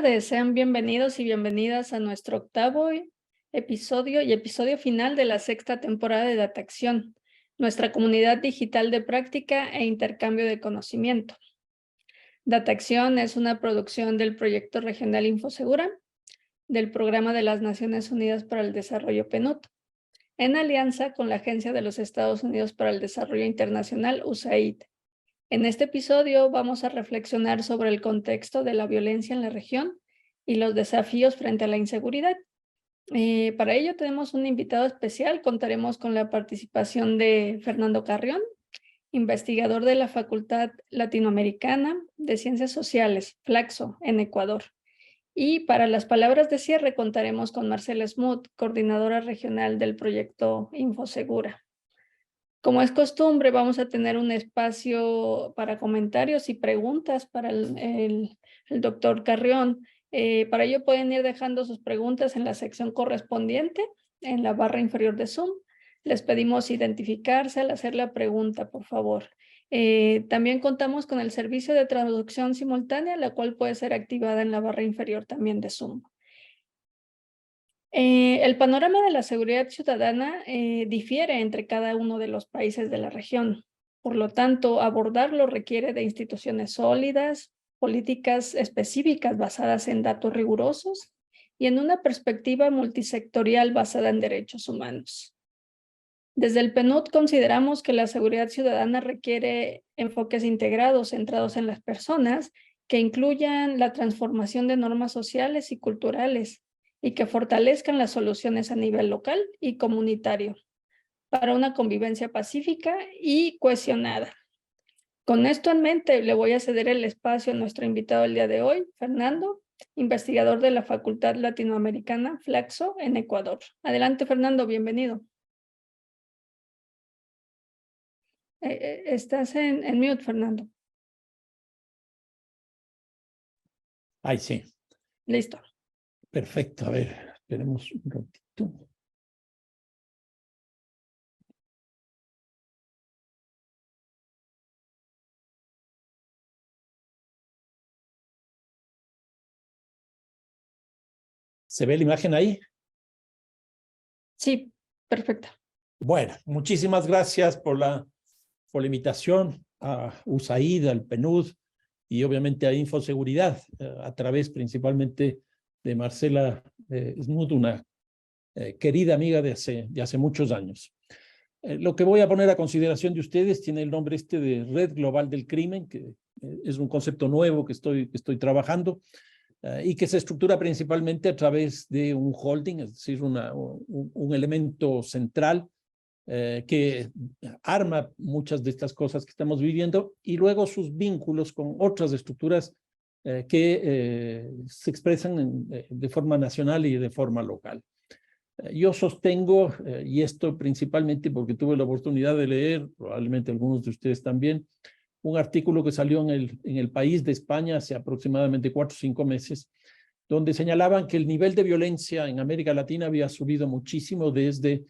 tardes, sean bienvenidos y bienvenidas a nuestro octavo episodio final de la sexta temporada de Datacción, nuestra comunidad digital de práctica e intercambio de conocimiento. Datacción es una producción del Proyecto Regional Infosegura, del Programa de las Naciones Unidas para el Desarrollo PNUD, en alianza con la Agencia de los Estados Unidos para el Desarrollo Internacional, USAID. En este episodio vamos a reflexionar sobre el contexto de la violencia en la región y los desafíos frente a la inseguridad. Para ello tenemos un invitado especial. Contaremos con la participación de Fernando Carrión, investigador de la Facultad Latinoamericana de Ciencias Sociales, Flaxo, en Ecuador. Y para las palabras de cierre contaremos con Marcela Smoot, coordinadora regional del proyecto Infosegura. Como es costumbre, vamos a tener un espacio para comentarios y preguntas para el doctor Carrión. Para ello pueden ir dejando sus preguntas en la sección correspondiente, en la barra inferior de Zoom. Les pedimos identificarse al hacer la pregunta, por favor. También contamos con el servicio de traducción simultánea, la cual puede ser activada en la barra inferior también de Zoom. El panorama de la seguridad ciudadana difiere entre cada uno de los países de la región. Por lo tanto, abordarlo requiere de instituciones sólidas, políticas específicas basadas en datos rigurosos y en una perspectiva multisectorial basada en derechos humanos. Desde el PNUD consideramos que la seguridad ciudadana requiere enfoques integrados, centrados en las personas, que incluyan la transformación de normas sociales y culturales, y que fortalezcan las soluciones a nivel local y comunitario para una convivencia pacífica y cohesionada. Con esto en mente, le voy a ceder el espacio a nuestro invitado el día de hoy, Fernando, investigador de la Facultad Latinoamericana, Flaxo, en Ecuador. Adelante, Fernando, bienvenido. Estás en mute, Fernando. Ahí sí. Listo. Perfecto, a ver, esperemos un ratito. ¿Se ve la imagen ahí? Sí, perfecto. Bueno, muchísimas gracias por la invitación a USAID, al PNUD y obviamente a Infoseguridad, a través principalmente de Marcela Smoot, una querida amiga de hace muchos años. Lo que voy a poner a consideración de ustedes tiene el nombre de Red Global del Crimen, que es un concepto nuevo que estoy trabajando y que se estructura principalmente a través de un holding, es decir, un elemento central que arma muchas de estas cosas que estamos viviendo y luego sus vínculos con otras estructuras que se expresan de forma nacional y de forma local. Yo sostengo, y esto principalmente porque tuve la oportunidad de leer, probablemente algunos de ustedes también, un artículo que salió en el País de España hace aproximadamente 4 o 5 meses, donde señalaban que el nivel de violencia en América Latina había subido muchísimo desde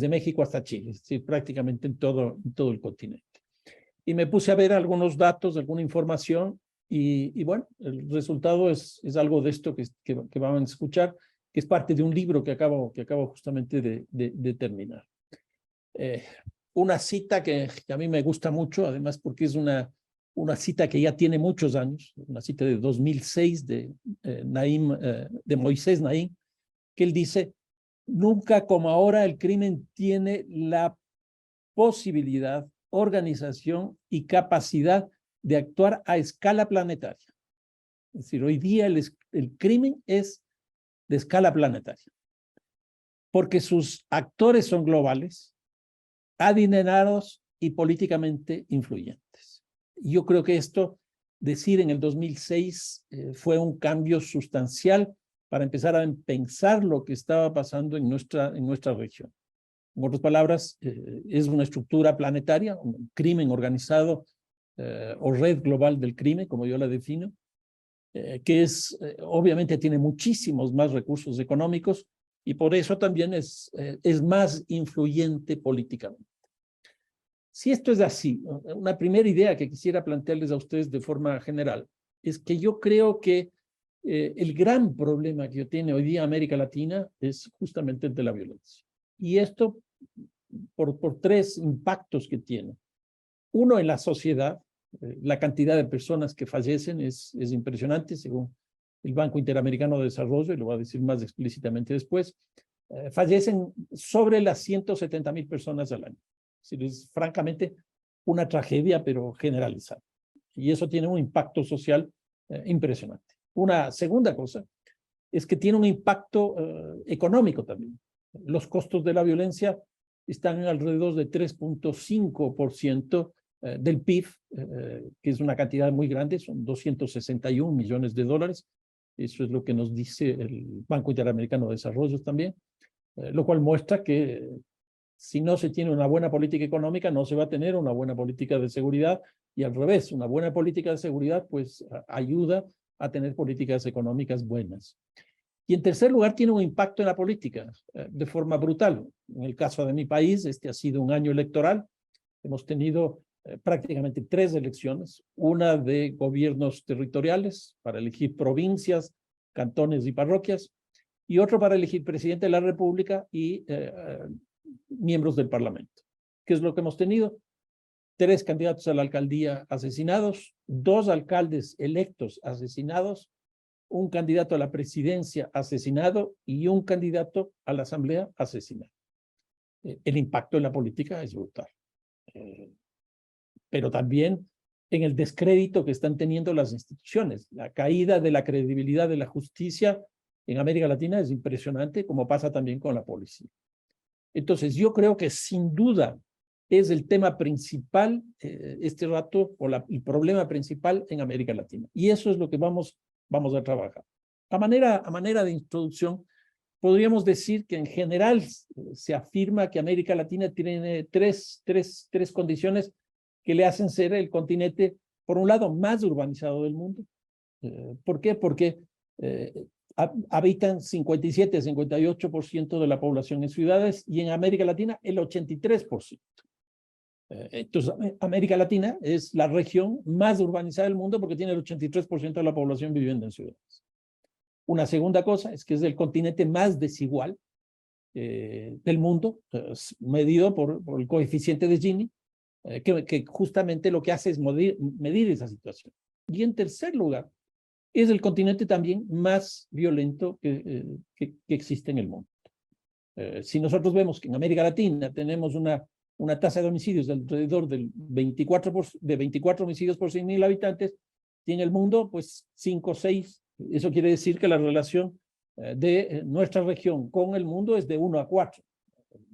México hasta Chile, es decir, prácticamente en todo el continente. Y me puse a ver algunos datos, alguna información, y bueno, el resultado es algo de esto que van a escuchar, que es parte de un libro que acabo justamente de terminar. Una cita que a mí me gusta mucho, además porque es una cita que ya tiene muchos años, una cita de 2006 de Moisés Naim, que él dice: nunca como ahora el crimen tiene la posibilidad, organización y capacidad de actuar a escala planetaria. Es decir, hoy día el crimen es de escala planetaria, porque sus actores son globales, adinerados y políticamente influyentes. Yo creo que esto, decir en el 2006, fue un cambio sustancial para empezar a pensar lo que estaba pasando en nuestra región. En otras palabras, es una estructura planetaria, un crimen organizado o red global del crimen, como yo la defino, que obviamente tiene muchísimos más recursos económicos y por eso también es más influyente políticamente. Si esto es así, una primera idea que quisiera plantearles a ustedes de forma general es que yo creo que el gran problema que tiene hoy día América Latina es justamente el de la violencia. Y esto por tres impactos que tiene. Uno, en la sociedad, la cantidad de personas que fallecen es impresionante, según el Banco Interamericano de Desarrollo, y lo voy a decir más explícitamente después. Fallecen sobre las 170,000 personas al año. Es francamente una tragedia, pero generalizada. Y eso tiene un impacto social impresionante. Una segunda cosa es que tiene un impacto económico también. Los costos de la violencia están en alrededor de 3.5% del PIB, que es una cantidad muy grande, son 261 millones de dólares. Eso es lo que nos dice el Banco Interamericano de Desarrollo también, lo cual muestra que si no se tiene una buena política económica, no se va a tener una buena política de seguridad, y al revés, una buena política de seguridad pues ayuda a tener políticas económicas buenas. Y en tercer lugar, tiene un impacto en la política de forma brutal. En el caso de mi país, este ha sido un año electoral. Hemos tenido prácticamente 3 elecciones, una de gobiernos territoriales para elegir provincias, cantones y parroquias, y otro para elegir presidente de la República y miembros del Parlamento. ¿Qué es lo que hemos tenido? 3 candidatos a la alcaldía asesinados, 2 alcaldes electos asesinados, un candidato a la presidencia asesinado y un candidato a la asamblea asesinado. El impacto en la política es brutal. Pero también en el descrédito que están teniendo las instituciones. La caída de la credibilidad de la justicia en América Latina es impresionante, como pasa también con la policía. Entonces, yo creo que sin duda es el tema principal este rato, o el problema principal en América Latina. Y eso es lo que vamos a trabajar. A manera de introducción, podríamos decir que en general se afirma que América Latina tiene tres condiciones que le hacen ser el continente, por un lado, más urbanizado del mundo. ¿Por qué? Porque habitan 57-58% de la población en ciudades, y en América Latina el 83%. Entonces, América Latina es la región más urbanizada del mundo porque tiene el 83% de la población viviendo en ciudades. Una segunda cosa es que es el continente más desigual del mundo, medido por el coeficiente de Gini, que justamente lo que hace es medir esa situación. Y en tercer lugar, es el continente también más violento que existe en el mundo. Si nosotros vemos que en América Latina tenemos una tasa de homicidios de alrededor del 24 homicidios por 100,000 habitantes, y en el mundo, pues 5 o 6. Eso quiere decir que la relación de nuestra región con el mundo es de 1 a 4,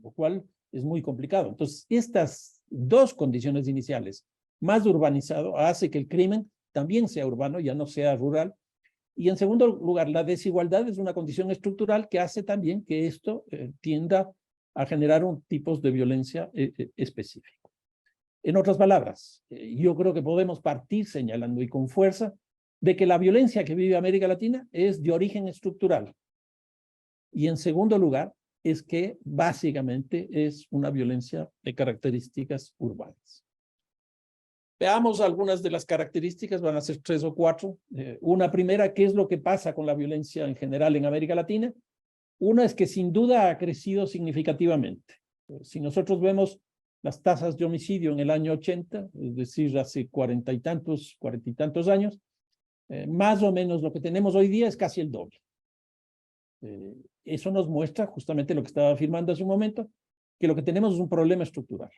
lo cual es muy complicado. Entonces, estas 2 condiciones iniciales, más urbanizado, hace que el crimen también sea urbano, ya no sea rural. Y en segundo lugar, la desigualdad es una condición estructural que hace también que esto tienda a generar un tipo de violencia específico. En otras palabras, yo creo que podemos partir señalando y con fuerza de que la violencia que vive América Latina es de origen estructural. Y en segundo lugar, es que básicamente es una violencia de características urbanas. Veamos algunas de las características, van a ser 3 o 4. Una primera, ¿qué es lo que pasa con la violencia en general en América Latina? Una es que sin duda ha crecido significativamente. Si nosotros vemos las tasas de homicidio en el año 80, es decir, hace 40 y tantos años, más o menos lo que tenemos hoy día es casi el doble. Eso nos muestra justamente lo que estaba afirmando hace un momento, que lo que tenemos es un problema estructural.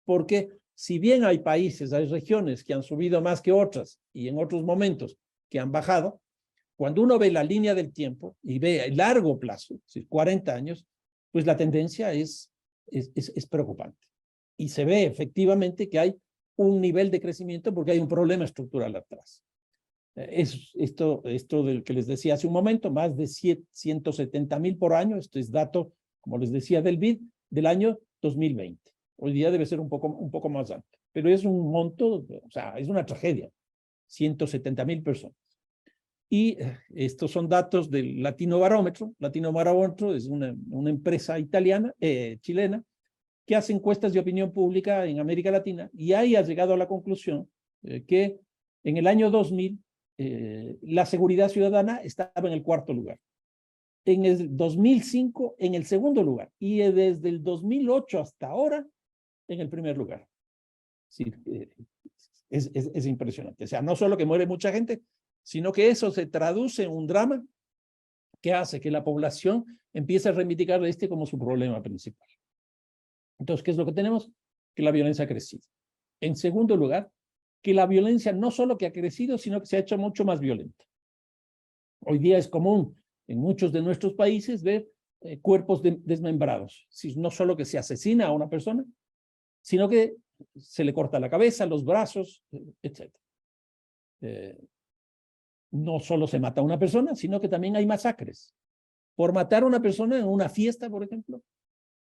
Porque si bien hay países, hay regiones que han subido más que otras y en otros momentos que han bajado, cuando uno ve la línea del tiempo y ve a largo plazo, es decir, 40 años, pues la tendencia es preocupante. Y se ve efectivamente que hay un nivel de crecimiento porque hay un problema estructural atrás. Esto del que les decía hace un momento, más de 170,000 por año, esto es dato, como les decía, del BID del año 2020. Hoy día debe ser un poco más alto, pero es un monto, o sea, es una tragedia, 170,000 personas. Y estos son datos del Latino Barómetro. Latino Barómetro es una empresa chilena, que hace encuestas de opinión pública en América Latina, y ahí ha llegado a la conclusión que en el año 2000 la seguridad ciudadana estaba en el 4º lugar. En el 2005, en el 2º lugar. Y desde el 2008 hasta ahora, en el 1er lugar. Sí, es impresionante. O sea, no solo que muere mucha gente, sino que eso se traduce en un drama que hace que la población empiece a reivindicar este como su problema principal. Entonces, ¿qué es lo que tenemos? Que la violencia ha crecido. En segundo lugar, que la violencia no solo que ha crecido, sino que se ha hecho mucho más violenta. Hoy día es común en muchos de nuestros países ver cuerpos desmembrados. No solo que se asesina a una persona, sino que se le corta la cabeza, los brazos, etc. No solo se mata a una persona, sino que también hay masacres. Por matar a una persona en una fiesta, por ejemplo,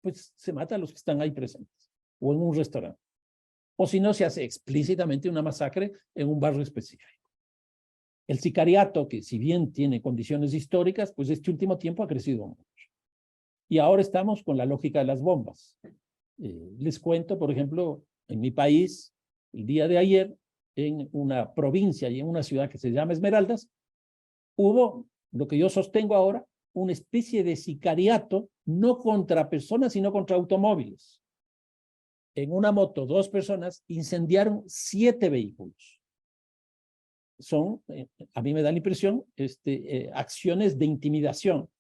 pues se mata a los que están ahí presentes, o en un restaurante. O si no, se hace explícitamente una masacre en un barrio específico. El sicariato, que si bien tiene condiciones históricas, pues este último tiempo ha crecido mucho. Y ahora estamos con la lógica de las bombas. Les cuento, por ejemplo, en mi país, el día de ayer, en una provincia y en una ciudad que se llama Esmeraldas, hubo, lo que yo sostengo ahora, una especie de sicariato, no contra personas, sino contra automóviles. En una moto, 2 personas incendiaron 7 vehículos. Son, a mí me da la impresión, acciones de intimidación,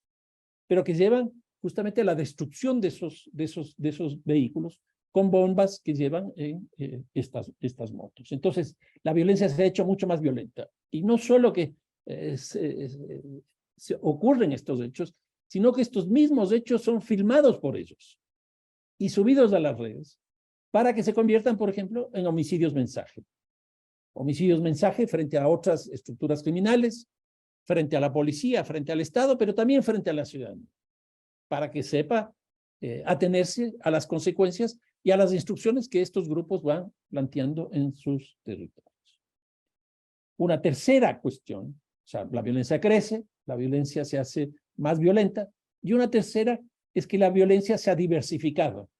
pero que llevan justamente a la destrucción de esos vehículos con bombas que llevan en estas motos. Entonces, la violencia se ha hecho mucho más violenta. Y no solo que se ocurren estos hechos, sino que estos mismos hechos son filmados por ellos y subidos a las redes para que se conviertan, por ejemplo, en homicidios mensaje. Homicidios mensaje frente a otras estructuras criminales, frente a la policía, frente al Estado, pero también frente a la ciudadanía, para que sepa atenerse a las consecuencias y a las instrucciones que estos grupos van planteando en sus territorios. Una tercera cuestión, o sea, la violencia crece, la violencia se hace más violenta, y una tercera es que la violencia se ha diversificado.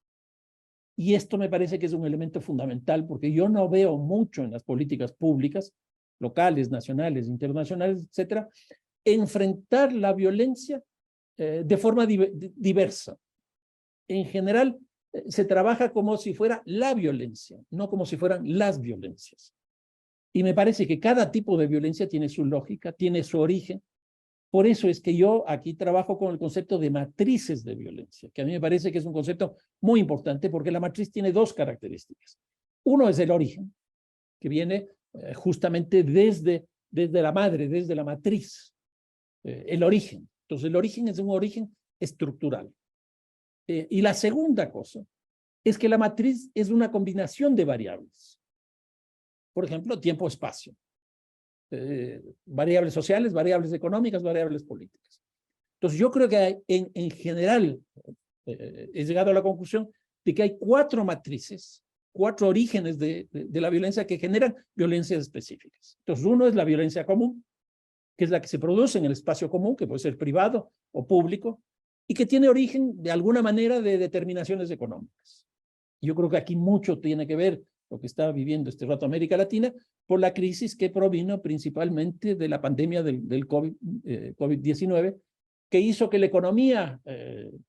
Y esto me parece que es un elemento fundamental, porque yo no veo mucho en las políticas públicas, locales, nacionales, internacionales, etcétera, enfrentar la violencia de forma diversa. En general, se trabaja como si fuera la violencia, no como si fueran las violencias. Y me parece que cada tipo de violencia tiene su lógica, tiene su origen. Por eso es que yo aquí trabajo con el concepto de matrices de violencia, que a mí me parece que es un concepto muy importante porque la matriz tiene 2 características. Uno es el origen, que viene justamente desde la madre, desde la matriz, el origen. Entonces, el origen es un origen estructural. Y la segunda cosa es que la matriz es una combinación de variables. Por ejemplo, tiempo-espacio. Variables sociales, variables económicas, variables políticas. Entonces, yo creo que en general he llegado a la conclusión de que hay 4 matrices, 4 orígenes de la violencia que generan violencias específicas. Entonces, uno es la violencia común, que es la que se produce en el espacio común, que puede ser privado o público, y que tiene origen de alguna manera de determinaciones económicas. Yo creo que aquí mucho tiene que ver lo que está viviendo este rato América Latina por la crisis que provino principalmente de la pandemia del COVID-19, que hizo que la economía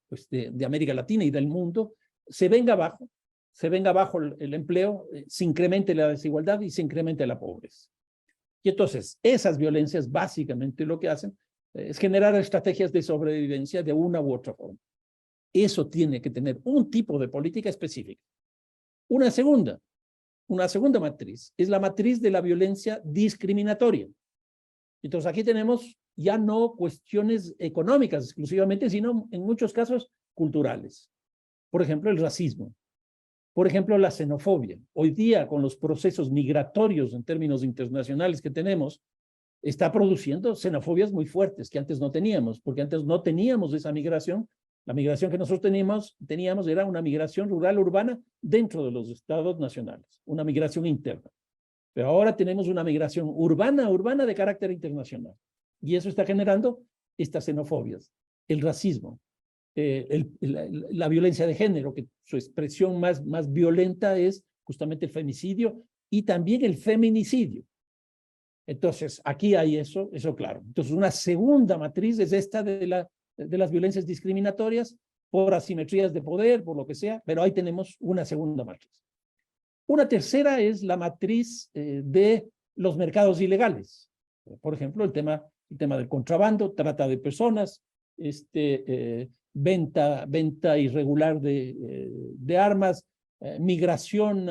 pues de América Latina y del mundo se venga abajo el empleo, se incremente la desigualdad y se incremente la pobreza. Y entonces, esas violencias básicamente lo que hacen es generar estrategias de sobrevivencia de una u otra forma. Eso tiene que tener un tipo de política específica. Una segunda matriz es la matriz de la violencia discriminatoria. Entonces, aquí tenemos ya no cuestiones económicas exclusivamente, sino en muchos casos culturales. Por ejemplo, el racismo. Por ejemplo, la xenofobia. Hoy día, con los procesos migratorios en términos internacionales que tenemos, está produciendo xenofobias muy fuertes que antes no teníamos, porque antes no teníamos esa migración. La migración que nosotros teníamos era una migración rural-urbana dentro de los estados nacionales, una migración interna. Pero ahora tenemos una migración urbana de carácter internacional. Y eso está generando estas xenofobias, el racismo, la violencia de género, que su expresión más violenta es justamente el femicidio y también el feminicidio. Entonces, aquí hay eso claro. Entonces, una segunda matriz es esta de las violencias discriminatorias por asimetrías de poder, por lo que sea, pero ahí tenemos una segunda matriz. Una tercera es la matriz de los mercados ilegales. Por ejemplo, el tema del contrabando, trata de personas, venta irregular de armas, migración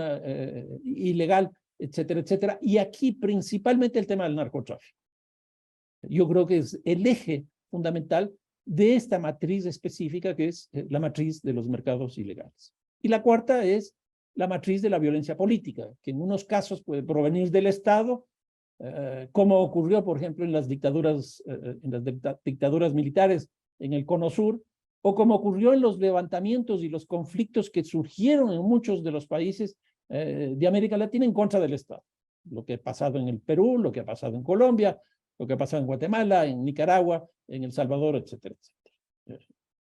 ilegal, etcétera, etcétera. Y aquí principalmente el tema del narcotráfico. Yo creo que es el eje fundamental de esta matriz específica, que es la matriz de los mercados ilegales. Y la cuarta es la matriz de la violencia política, que en unos casos puede provenir del Estado, como ocurrió, por ejemplo, en las dictaduras militares en el Cono Sur, o como ocurrió en los levantamientos y los conflictos que surgieron en muchos de los países de América Latina en contra del Estado. Lo que ha pasado en el Perú, lo que ha pasado en Colombia, lo que ha pasado en Guatemala, en Nicaragua, en El Salvador, etcétera, etcétera.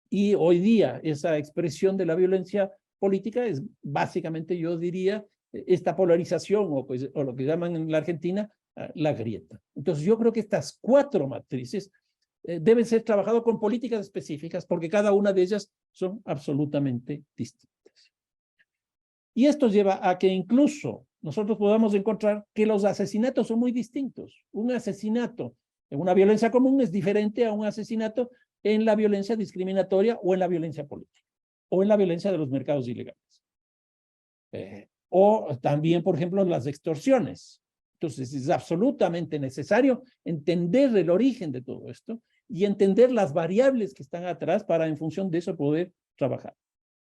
Y hoy día esa expresión de la violencia política es básicamente, yo diría, esta polarización o lo que llaman en la Argentina la grieta. Entonces yo creo que estas cuatro matrices deben ser trabajadas con políticas específicas porque cada una de ellas son absolutamente distintas. Y esto lleva a que incluso nosotros podamos encontrar que los asesinatos son muy distintos. Un asesinato en una violencia común es diferente a un asesinato en la violencia discriminatoria o en la violencia política o en la violencia de los mercados ilegales. O también, por ejemplo, las extorsiones. Entonces, es absolutamente necesario entender el origen de todo esto y entender las variables que están atrás para, en función de eso, poder trabajar.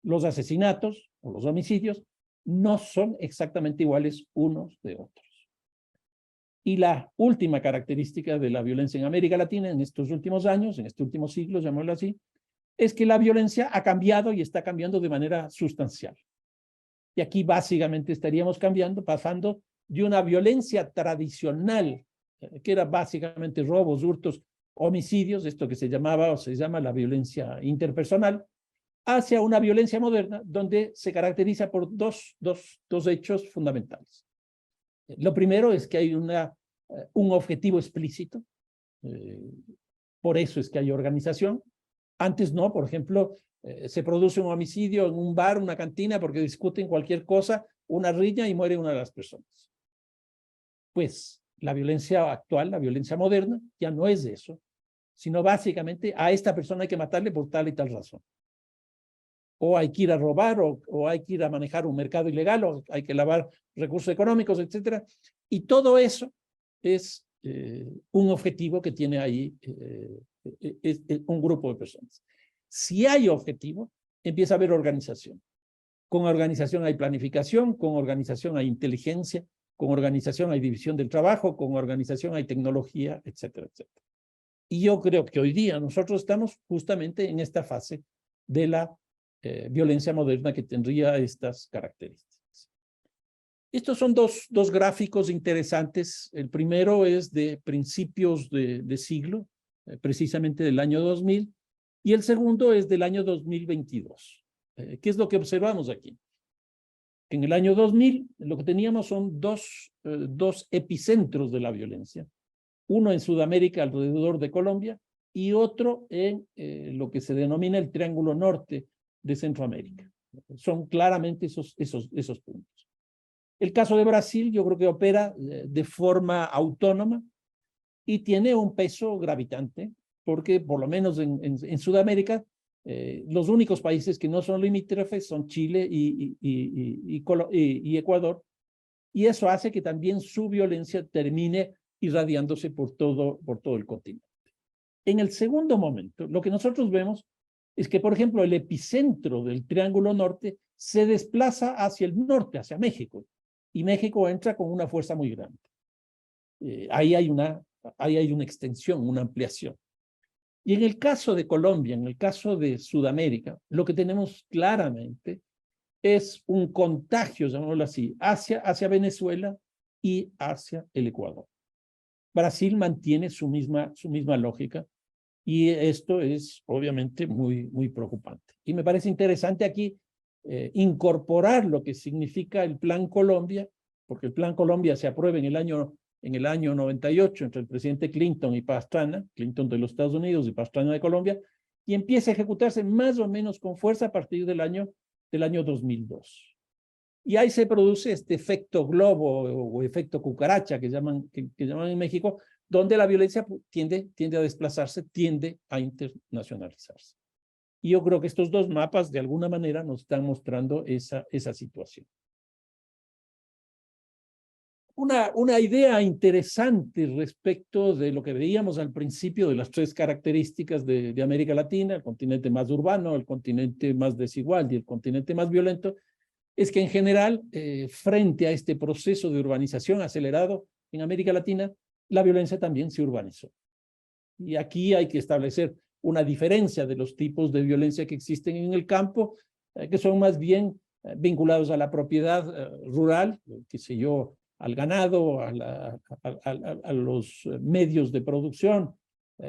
Los asesinatos o los homicidios no son exactamente iguales unos de otros. Y la última característica de la violencia en América Latina en estos últimos años, en este último siglo, llamémoslo así, es que la violencia ha cambiado y está cambiando de manera sustancial. Y aquí básicamente estaríamos pasando de una violencia tradicional, que era básicamente robos, hurtos, homicidios, esto que se llamaba o se llama la violencia interpersonal, hacia una violencia moderna donde se caracteriza por dos hechos fundamentales. Lo primero es que hay un objetivo explícito, por eso es que hay organización. Antes no, por ejemplo, se produce un homicidio en un bar, una cantina, porque discuten cualquier cosa, una riña y muere una de las personas. Pues la violencia actual, la violencia moderna, ya no es eso, sino básicamente a esta persona hay que matarle por tal y tal razón. O hay que ir a robar, o hay que ir a manejar un mercado ilegal, o hay que lavar recursos económicos, etcétera. Y todo eso es un objetivo que tiene ahí un grupo de personas. Si hay objetivo, empieza a haber organización. Con organización hay planificación, con organización hay inteligencia, con organización hay división del trabajo, con organización hay tecnología, etcétera, etcétera. Y yo creo que hoy día nosotros estamos justamente en esta fase de la violencia moderna que tendría estas características. Estos son dos gráficos interesantes. El primero es de principios de siglo, precisamente del año 2000, y el segundo es del año 2022. ¿Qué es lo que observamos aquí? En el año 2000 lo que teníamos son dos epicentros de la violencia. Uno en Sudamérica, alrededor de Colombia, y otro en lo que se denomina el Triángulo Norte de Centroamérica. Son claramente esos puntos. El caso de Brasil, yo creo que opera de forma autónoma y tiene un peso gravitante, porque por lo menos en Sudamérica, los únicos países que no son limítrofes son Chile y Ecuador, y eso hace que también su violencia termine irradiándose por todo el continente. En el segundo momento, lo que nosotros vemos es que, por ejemplo, el epicentro del Triángulo Norte se desplaza hacia el norte, hacia México, y México entra con una fuerza muy grande. Ahí hay una extensión, una ampliación. Y en el caso de Colombia, en el caso de Sudamérica, lo que tenemos claramente es un contagio, llamémoslo así, hacia Venezuela y hacia el Ecuador. Brasil mantiene su misma lógica y esto es obviamente muy preocupante. Y me parece interesante aquí incorporar lo que significa el Plan Colombia, porque el Plan Colombia se aprueba en en el año 98 entre el presidente Clinton y Pastrana, Clinton de los Estados Unidos y Pastrana de Colombia, y empieza a ejecutarse más o menos con fuerza a partir del año 2002. Y ahí se produce este efecto globo o efecto cucaracha que llaman en México, donde la violencia tiende a desplazarse, tiende a internacionalizarse. Y yo creo que estos dos mapas de alguna manera nos están mostrando esa situación. Una idea interesante respecto de lo que veíamos al principio de las tres características de América Latina, el continente más urbano, el continente más desigual y el continente más violento, es que en general, frente a este proceso de urbanización acelerado en América Latina, la violencia también se urbanizó. Y aquí hay que establecer una diferencia de los tipos de violencia que existen en el campo, que son más bien vinculados a la propiedad rural, qué sé yo, al ganado, a los medios de producción,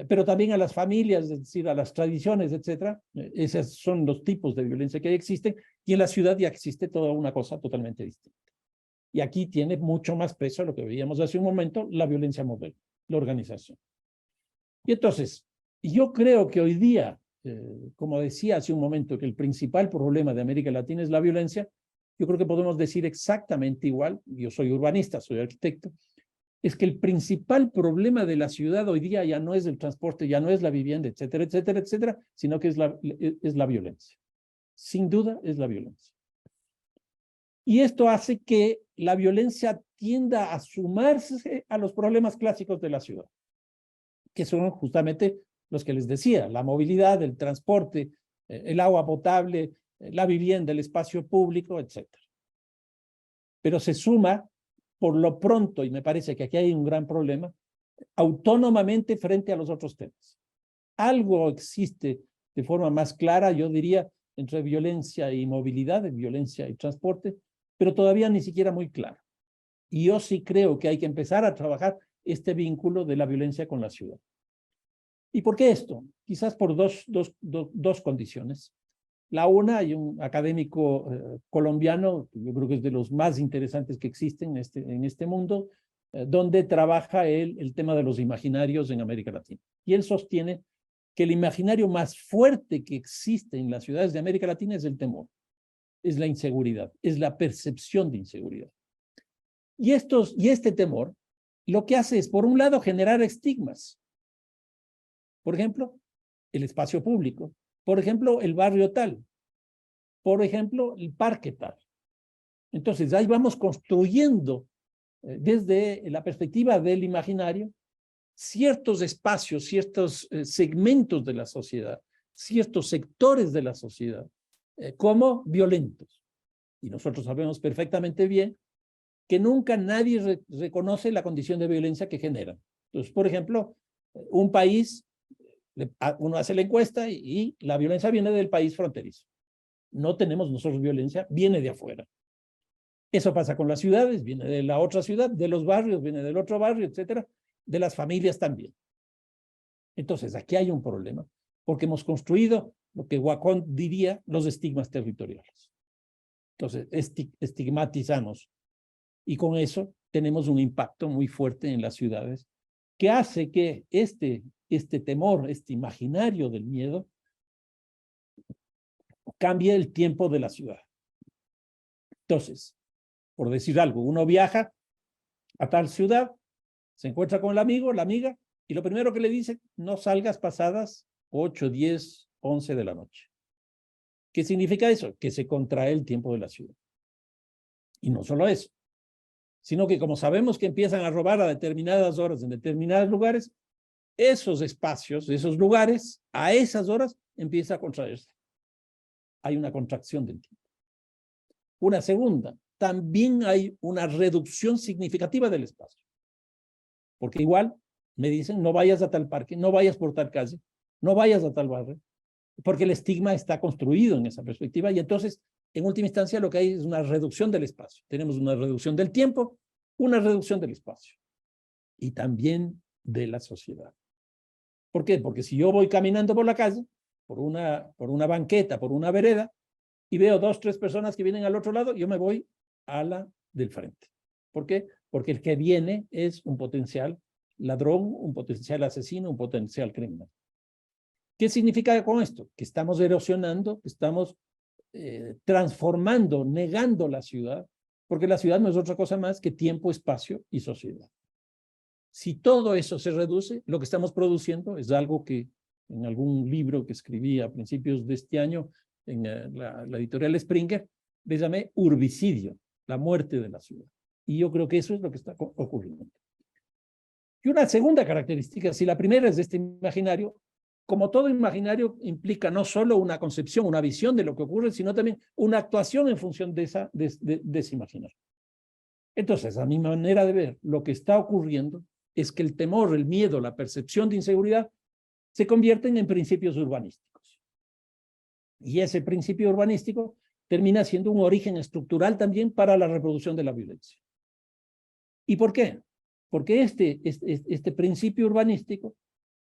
pero también a las familias, es decir, a las tradiciones, etcétera. Esos son los tipos de violencia que existen, y en la ciudad ya existe toda una cosa totalmente distinta. Y aquí tiene mucho más peso lo que veíamos hace un momento, la violencia modelo, la organización. Y entonces, yo creo que hoy día, como decía hace un momento, que el principal problema de América Latina es la violencia, yo creo que podemos decir exactamente igual, yo soy urbanista, soy arquitecto, es que el principal problema de la ciudad hoy día ya no es el transporte, ya no es la vivienda, etcétera, etcétera, etcétera, sino que es la violencia. Sin duda es la violencia. Y esto hace que la violencia tienda a sumarse a los problemas clásicos de la ciudad, que son justamente los que les decía, la movilidad, el transporte, el agua potable, la vivienda, el espacio público, etcétera. Pero se suma, por lo pronto, y me parece que aquí hay un gran problema, autónomamente frente a los otros temas. Algo existe de forma más clara, yo diría, entre violencia y movilidad, violencia y transporte, pero todavía ni siquiera muy claro. Y yo sí creo que hay que empezar a trabajar este vínculo de la violencia con la ciudad. ¿Y por qué esto? Quizás por dos condiciones. La una, hay un académico colombiano, yo creo que es de los más interesantes que existen en este mundo, donde trabaja el tema de los imaginarios en América Latina. Y él sostiene que el imaginario más fuerte que existe en las ciudades de América Latina es el temor, es la inseguridad, es la percepción de inseguridad. Y este temor lo que hace es, por un lado, generar estigmas. Por ejemplo, el espacio público. Por ejemplo, el barrio tal. Por ejemplo, el parque tal. Entonces, ahí vamos construyendo desde la perspectiva del imaginario ciertos espacios, ciertos segmentos de la sociedad, ciertos sectores de la sociedad como violentos. Y nosotros sabemos perfectamente bien que nunca nadie reconoce la condición de violencia que generan. Entonces, por ejemplo, un país, uno hace la encuesta y la violencia viene del país fronterizo. No tenemos nosotros violencia, viene de afuera. Eso pasa con las ciudades, viene de la otra ciudad, de los barrios, viene del otro barrio, etcétera, de las familias también. Entonces, aquí hay un problema, porque hemos construido lo que Wacom diría los estigmas territoriales. Entonces, estigmatizamos, y con eso tenemos un impacto muy fuerte en las ciudades, que hace que este temor, este imaginario del miedo, cambie el tiempo de la ciudad. Entonces, por decir algo, uno viaja a tal ciudad, se encuentra con el amigo, la amiga, y lo primero que le dice, no salgas pasadas 8, 10, 11 de la noche. ¿Qué significa eso? Que se contrae el tiempo de la ciudad. Y no solo eso, sino que como sabemos que empiezan a robar a determinadas horas en determinados lugares, esos espacios, esos lugares, a esas horas empieza a contraerse. Hay una contracción del tiempo. Una segunda, también hay una reducción significativa del espacio. Porque igual me dicen, no vayas a tal parque, no vayas por tal calle, no vayas a tal barrio, porque el estigma está construido en esa perspectiva, y entonces, en última instancia, lo que hay es una reducción del espacio. Tenemos una reducción del tiempo, una reducción del espacio, y también de la sociedad. ¿Por qué? Porque si yo voy caminando por la calle, por una banqueta, por una vereda, y veo 2, 3 personas que vienen al otro lado, yo me voy a la del frente. ¿Por qué? porque el que viene es un potencial ladrón, un potencial asesino, un potencial criminal. ¿Qué significa con esto? Que estamos erosionando, que estamos transformando, negando la ciudad, porque la ciudad no es otra cosa más que tiempo, espacio y sociedad. Si todo eso se reduce, lo que estamos produciendo es algo que en algún libro que escribí a principios de este año en la editorial Springer, le llamé urbicidio, la muerte de la ciudad. Y yo creo que eso es lo que está ocurriendo. Y una segunda característica, si la primera es de este imaginario, como todo imaginario implica no solo una concepción, una visión de lo que ocurre, sino también una actuación en función de ese imaginario. Entonces, a mi manera de ver, lo que está ocurriendo es que el temor, el miedo, la percepción de inseguridad se convierten en principios urbanísticos. Y ese principio urbanístico termina siendo un origen estructural también para la reproducción de la violencia. ¿Y por qué? Porque este principio urbanístico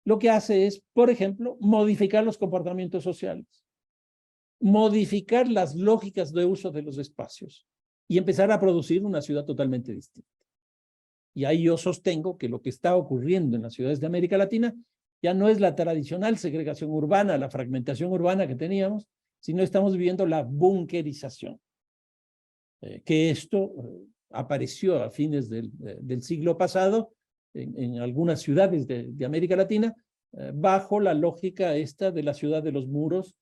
lo que hace es, por ejemplo, modificar los comportamientos sociales, modificar las lógicas de uso de los espacios y empezar a producir una ciudad totalmente distinta. Y ahí yo sostengo que lo que está ocurriendo en las ciudades de América Latina ya no es la tradicional segregación urbana, la fragmentación urbana que teníamos, sino estamos viviendo la bunkerización. Que esto apareció a fines del siglo pasado en algunas ciudades de América Latina, bajo la lógica esta de la ciudad de los muros,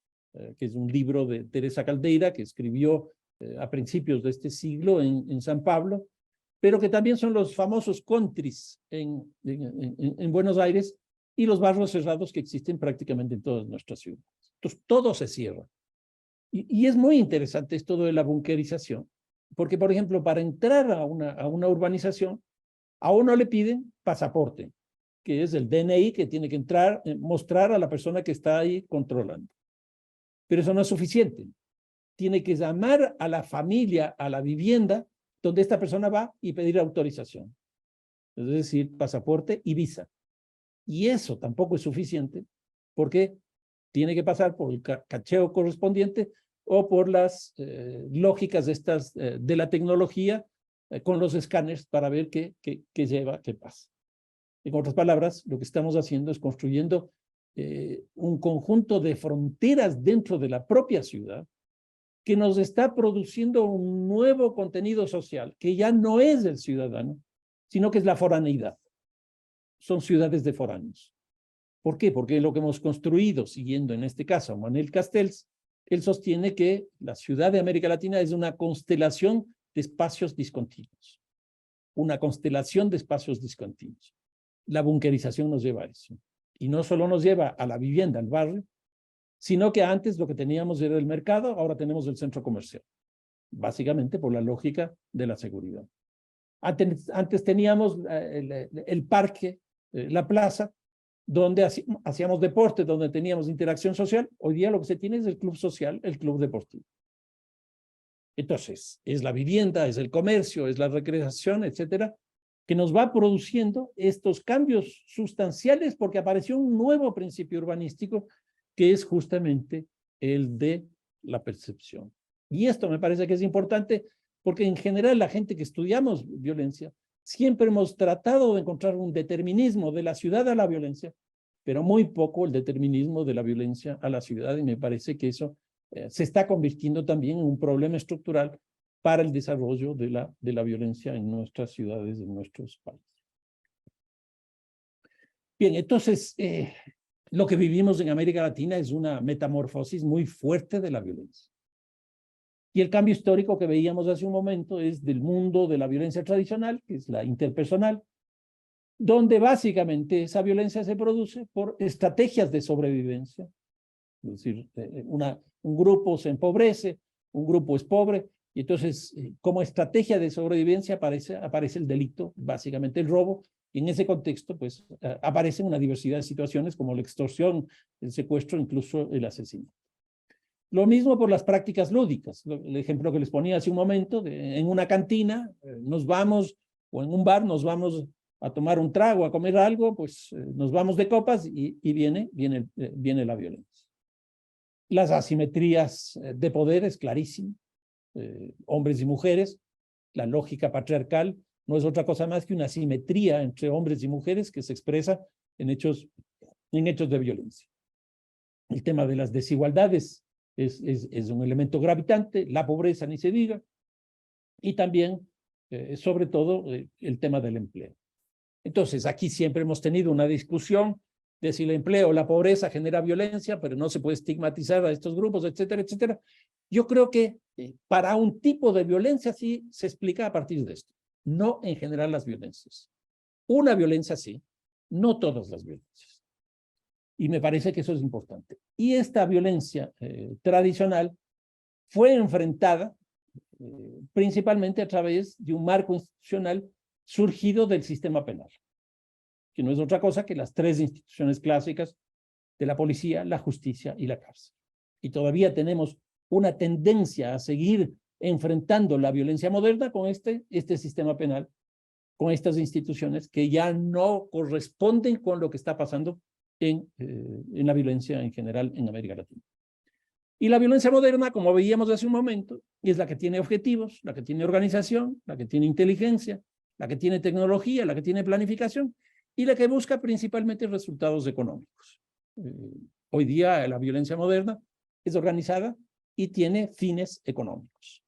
que es un libro de Teresa Caldeira que escribió a principios de este siglo en San Pablo, pero que también son los famosos countries en Buenos Aires y los barrios cerrados que existen prácticamente en todas nuestras ciudades. Entonces, todo se cierra. Y es muy interesante esto de la bunkerización, porque, por ejemplo, para entrar a una urbanización, a uno le piden pasaporte, que es el DNI que tiene que entrar, mostrar a la persona que está ahí controlando. Pero eso no es suficiente. Tiene que llamar a la familia, a la vivienda, donde esta persona va y pedir autorización. Es decir, pasaporte y visa. Y eso tampoco es suficiente, porque tiene que pasar por el cacheo correspondiente o por las lógicas de la tecnología con los escáneres para ver qué lleva, qué pasa. En otras palabras, lo que estamos haciendo es construyendo un conjunto de fronteras dentro de la propia ciudad que nos está produciendo un nuevo contenido social, que ya no es el ciudadano, sino que es la foraneidad. Son ciudades de foráneos. ¿Por qué? Porque lo que hemos construido, siguiendo en este caso a Manuel Castells, él sostiene que la ciudad de América Latina es una constelación de espacios discontinuos. Una constelación de espacios discontinuos. La bunkerización nos lleva a eso. Y no solo nos lleva a la vivienda, al barrio, sino que antes lo que teníamos era el mercado, ahora tenemos el centro comercial. Básicamente por la lógica de la seguridad. Antes teníamos el parque, la plaza, donde hacíamos deporte, donde teníamos interacción social. Hoy día lo que se tiene es el club social, el club deportivo. Entonces, es la vivienda, es el comercio, es la recreación, etcétera, que nos va produciendo estos cambios sustanciales porque apareció un nuevo principio urbanístico que es justamente el de la percepción. Y esto me parece que es importante porque en general la gente que estudiamos violencia siempre hemos tratado de encontrar un determinismo de la ciudad a la violencia, pero muy poco el determinismo de la violencia a la ciudad, y me parece que eso se está convirtiendo también en un problema estructural para el desarrollo de la violencia en nuestras ciudades, en nuestros países. Bien, entonces, lo que vivimos en América Latina es una metamorfosis muy fuerte de la violencia. Y el cambio histórico que veíamos hace un momento es del mundo de la violencia tradicional, que es la interpersonal, donde básicamente esa violencia se produce por estrategias de sobrevivencia. Es decir, un grupo se empobrece, un grupo es pobre, y entonces como estrategia de sobrevivencia aparece el delito, básicamente el robo, y en ese contexto pues aparece una diversidad de situaciones como la extorsión, el secuestro, incluso el asesinato. Lo mismo por las prácticas lúdicas. El ejemplo que les ponía hace un momento, en una cantina nos vamos, o en un bar nos vamos a tomar un trago, a comer algo, pues nos vamos de copas y viene la violencia. Las asimetrías de poder es clarísimo, hombres y mujeres, la lógica patriarcal no es otra cosa más que una asimetría entre hombres y mujeres que se expresa en hechos de violencia. El tema de las desigualdades es un elemento gravitante, la pobreza ni se diga, y también, sobre todo, el tema del empleo. Entonces, aquí siempre hemos tenido una discusión de si el empleo o la pobreza genera violencia, pero no se puede estigmatizar a estos grupos, etcétera, etcétera. Yo creo que para un tipo de violencia sí se explica a partir de esto, no en general las violencias. Una violencia sí, no todas las violencias. Y me parece que eso es importante. Y esta violencia tradicional fue enfrentada principalmente a través de un marco institucional surgido del sistema penal, que no es otra cosa que las tres instituciones clásicas de la policía, la justicia y la cárcel. Y todavía tenemos una tendencia a seguir enfrentando la violencia moderna con este sistema penal, con estas instituciones que ya no corresponden con lo que está pasando en la violencia en general en América Latina. Y la violencia moderna, como veíamos hace un momento, es la que tiene objetivos, la que tiene organización, la que tiene inteligencia, la que tiene tecnología, la que tiene planificación y la que busca principalmente resultados económicos. Hoy día la violencia moderna es organizada y tiene fines económicos.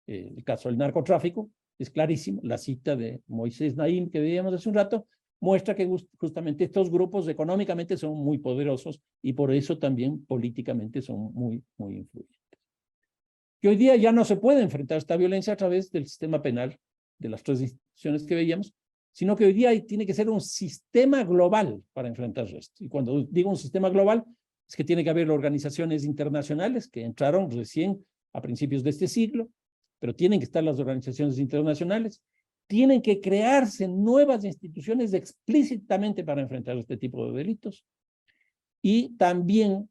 El caso del narcotráfico es clarísimo. La cita de Moisés Naim que veíamos hace un rato muestra que justamente estos grupos económicamente son muy poderosos y por eso también políticamente son muy influyentes. Que hoy día ya no se puede enfrentar esta violencia a través del sistema penal, de las tres instituciones que veíamos, sino que hoy día tiene que ser un sistema global para enfrentar esto. Y cuando digo un sistema global, es que tiene que haber organizaciones internacionales que entraron recién a principios de este siglo, pero tienen que estar las organizaciones internacionales, tienen que crearse nuevas instituciones explícitamente para enfrentar este tipo de delitos, y también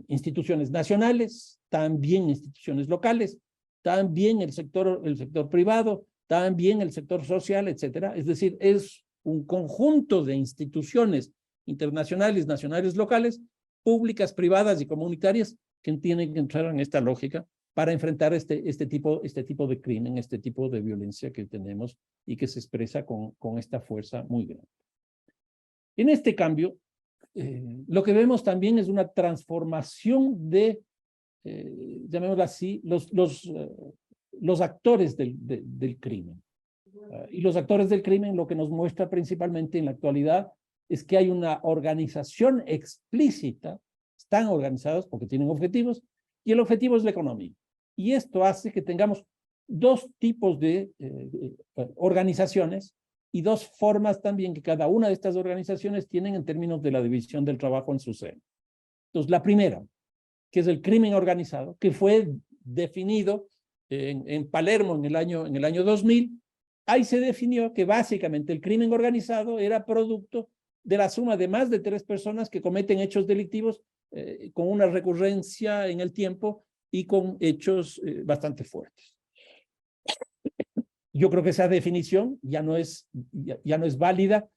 instituciones nacionales, también instituciones locales, también el sector privado, también el sector social, etcétera. Es decir, es un conjunto de instituciones internacionales, nacionales, locales, públicas, privadas y comunitarias que tienen que entrar en esta lógica para enfrentar este tipo de crimen, este tipo de violencia que tenemos y que se expresa con esta fuerza muy grande. En este cambio, lo que vemos también es una transformación de, llamémoslo así, los actores del crimen. Y los actores del crimen lo que nos muestra principalmente en la actualidad es que hay una organización explícita, están organizados porque tienen objetivos, y el objetivo es la economía. Y esto hace que tengamos dos tipos de organizaciones y dos formas también que cada una de estas organizaciones tienen en términos de la división del trabajo en su seno. Entonces, la primera, que es el crimen organizado, que fue definido en Palermo en el año 2000, ahí se definió que básicamente el crimen organizado era producto de la suma de más de 3 personas que cometen hechos delictivos con una recurrencia en el tiempo y con hechos bastante fuertes. Yo creo que esa definición ya no es válida,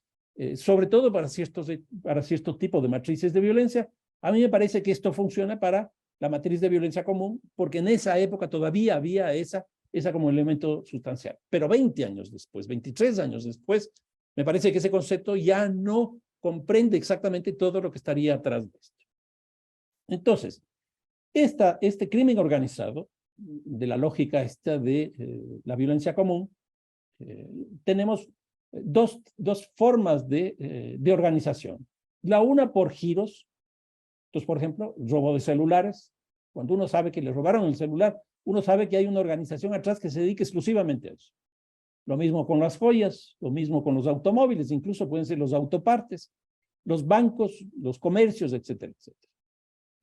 sobre todo para ciertos tipos de matrices de violencia. A mí me parece que esto funciona para la matriz de violencia común, porque en esa época todavía había esa como elemento sustancial. Pero 20 años después, 23 años después, me parece que ese concepto ya no comprende exactamente todo lo que estaría atrás de esto. Entonces, este crimen organizado, de la lógica esta de la violencia común, tenemos dos formas de organización. La una por giros. Entonces, por ejemplo, robo de celulares. Cuando uno sabe que le robaron el celular, uno sabe que hay una organización atrás que se dedica exclusivamente a eso. Lo mismo con las joyas, lo mismo con los automóviles, incluso pueden ser los autopartes, los bancos, los comercios, etcétera, etcétera.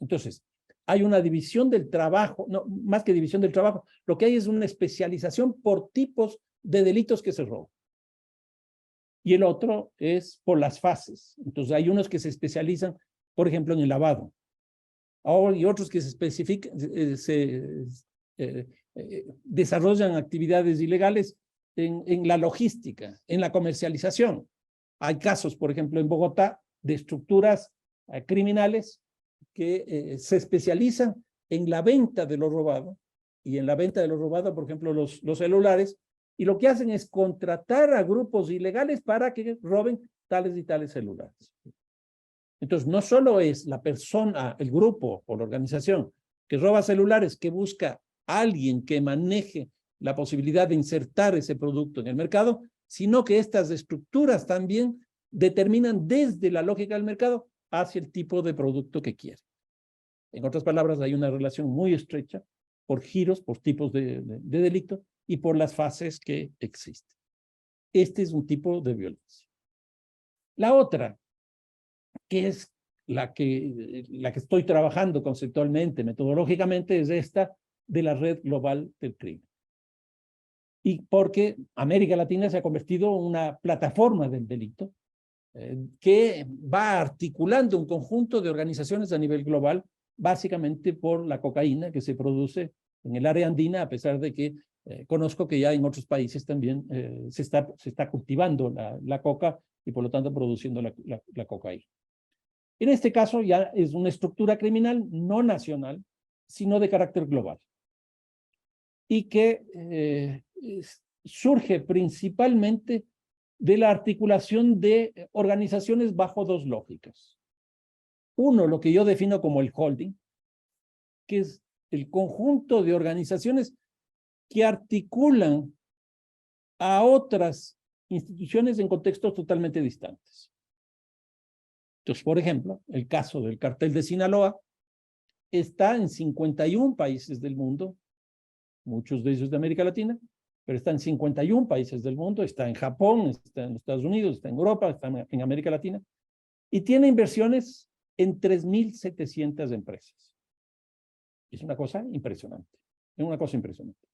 Entonces, hay una división del trabajo, no, más que división del trabajo, lo que hay es una especialización por tipos de delitos que se roban. Y el otro es por las fases. Entonces, hay unos que se especializan, por ejemplo, en el lavado. Y otros que desarrollan actividades ilegales en la logística, en la comercialización. Hay casos, por ejemplo, en Bogotá, de estructuras criminales que se especializan en la venta de lo robado, y en la venta de lo robado, por ejemplo, los celulares, y lo que hacen es contratar a grupos ilegales para que roben tales y tales celulares. Entonces, no solo es la persona, el grupo o la organización que roba celulares, que busca a alguien que maneje la posibilidad de insertar ese producto en el mercado, sino que estas estructuras también determinan desde la lógica del mercado hacia el tipo de producto que quiere. En otras palabras, hay una relación muy estrecha por giros, por tipos de delito y por las fases que existen. Este es un tipo de violencia. La otra, que es la que estoy trabajando conceptualmente, metodológicamente, es esta de la red global del crimen. Y porque América Latina se ha convertido en una plataforma del delito que va articulando un conjunto de organizaciones a nivel global, básicamente por la cocaína que se produce en el área andina, a pesar de que conozco que ya en otros países también se está cultivando la coca y por lo tanto produciendo la cocaína. En este caso ya es una estructura criminal no nacional, sino de carácter global. Y que surge principalmente de la articulación de organizaciones bajo dos lógicas. Uno, lo que yo defino como el holding, que es el conjunto de organizaciones que articulan a otras instituciones en contextos totalmente distantes. Entonces, por ejemplo, el caso del cartel de Sinaloa está en 51 países del mundo, muchos de ellos de América Latina, pero está en 51 países del mundo, está en Japón, está en los Estados Unidos, está en Europa, está en América Latina, y tiene inversiones en 3.700 empresas. Es una cosa impresionante, es una cosa impresionante.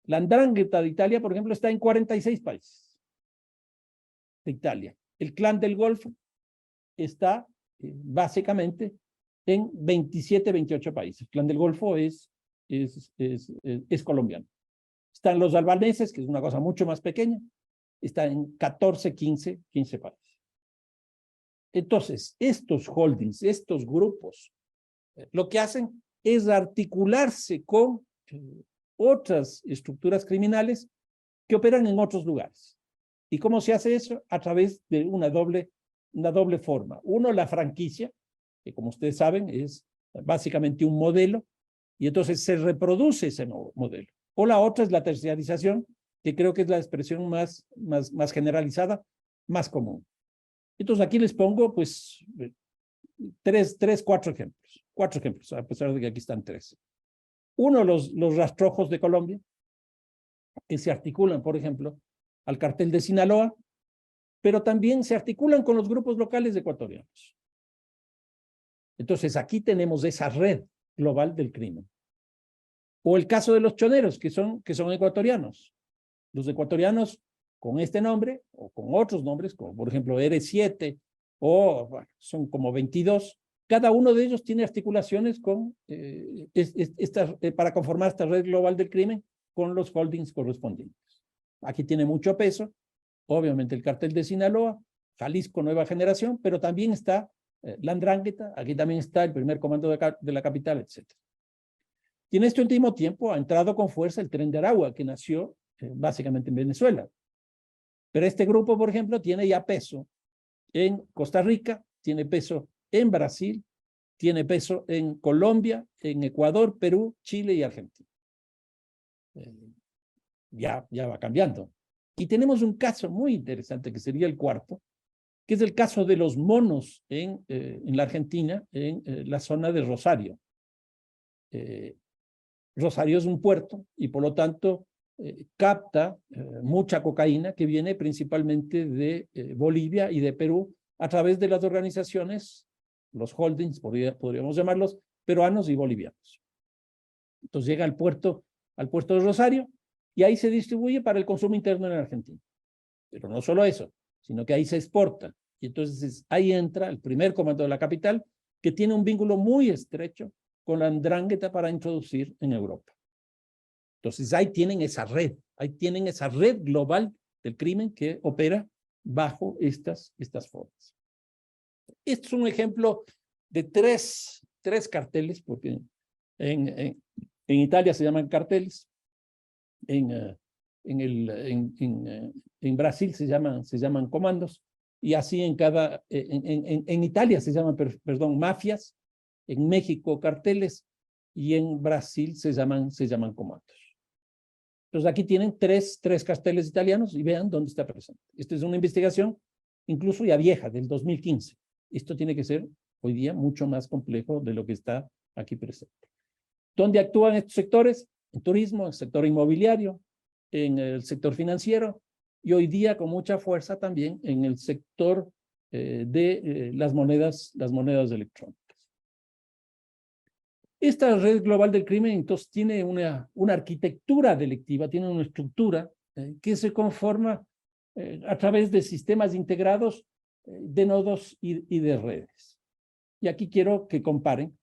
La 'Ndrangheta de Italia, por ejemplo, está en 46 países de Italia. El Clan del Golfo está básicamente en 27, 28 países. El Clan del Golfo es colombiano. Están los albaneses, que es una cosa mucho más pequeña, está en 14, 15 países. Entonces, estos holdings, estos grupos, lo que hacen es articularse con otras estructuras criminales que operan en otros lugares. ¿Y cómo se hace eso? A través de una doble forma. Uno, la franquicia, que como ustedes saben es básicamente un modelo, y entonces se reproduce ese modelo. O la otra es la terciarización, que creo que es la expresión más generalizada, más común. Entonces aquí les pongo pues cuatro ejemplos. Cuatro ejemplos, a pesar de que aquí están tres. Uno, los rastrojos de Colombia, que se articulan, por ejemplo, al cartel de Sinaloa, pero también se articulan con los grupos locales ecuatorianos. Entonces aquí tenemos esa red global del crimen. O el caso de los choneros, que son ecuatorianos. Los ecuatorianos con este nombre, o con otros nombres, como por ejemplo R7, o bueno, son como 22, cada uno de ellos tiene articulaciones con para conformar esta red global del crimen con los holdings correspondientes. Aquí tiene mucho peso, obviamente el cartel de Sinaloa, Jalisco Nueva Generación, pero también está la 'Ndrangheta, aquí también está el primer comando de la capital, etc. Y en este último tiempo ha entrado con fuerza el Tren de Aragua, que nació básicamente en Venezuela. Pero este grupo, por ejemplo, tiene ya peso en Costa Rica, tiene peso en Brasil, tiene peso en Colombia, en Ecuador, Perú, Chile y Argentina. Ya va cambiando. Y tenemos un caso muy interesante, que sería el cuarto, que es el caso de los monos en la Argentina, en la zona de Rosario. Rosario es un puerto y por lo tanto capta mucha cocaína que viene principalmente de Bolivia y de Perú a través de las organizaciones, los holdings, podríamos llamarlos, peruanos y bolivianos. Entonces llega al puerto de Rosario y ahí se distribuye para el consumo interno en Argentina. Pero no solo eso, sino que ahí se exporta. Y entonces ahí entra el primer comando de la capital, que tiene un vínculo muy estrecho con la 'Ndrangheta para introducir en Europa. Entonces ahí tienen esa red global del crimen que opera bajo estas formas. Este es un ejemplo de tres carteles, porque en Italia se llaman carteles, en en Brasil se llaman comandos, y así en Italia se llaman, perdón, mafias, en México carteles, y en Brasil se llaman comandos. Entonces aquí tienen tres carteles italianos y vean dónde está presente. Esta es una investigación incluso ya vieja, del 2015. Esto tiene que ser hoy día mucho más complejo de lo que está aquí presente. ¿Dónde actúan estos sectores? En turismo, en el sector inmobiliario, en el sector financiero y hoy día con mucha fuerza también en el sector de las monedas electrónicas. Esta red global del crimen entonces tiene una arquitectura delictiva, tiene una estructura que se conforma a través de sistemas integrados de nodos y de redes. Y aquí quiero que comparen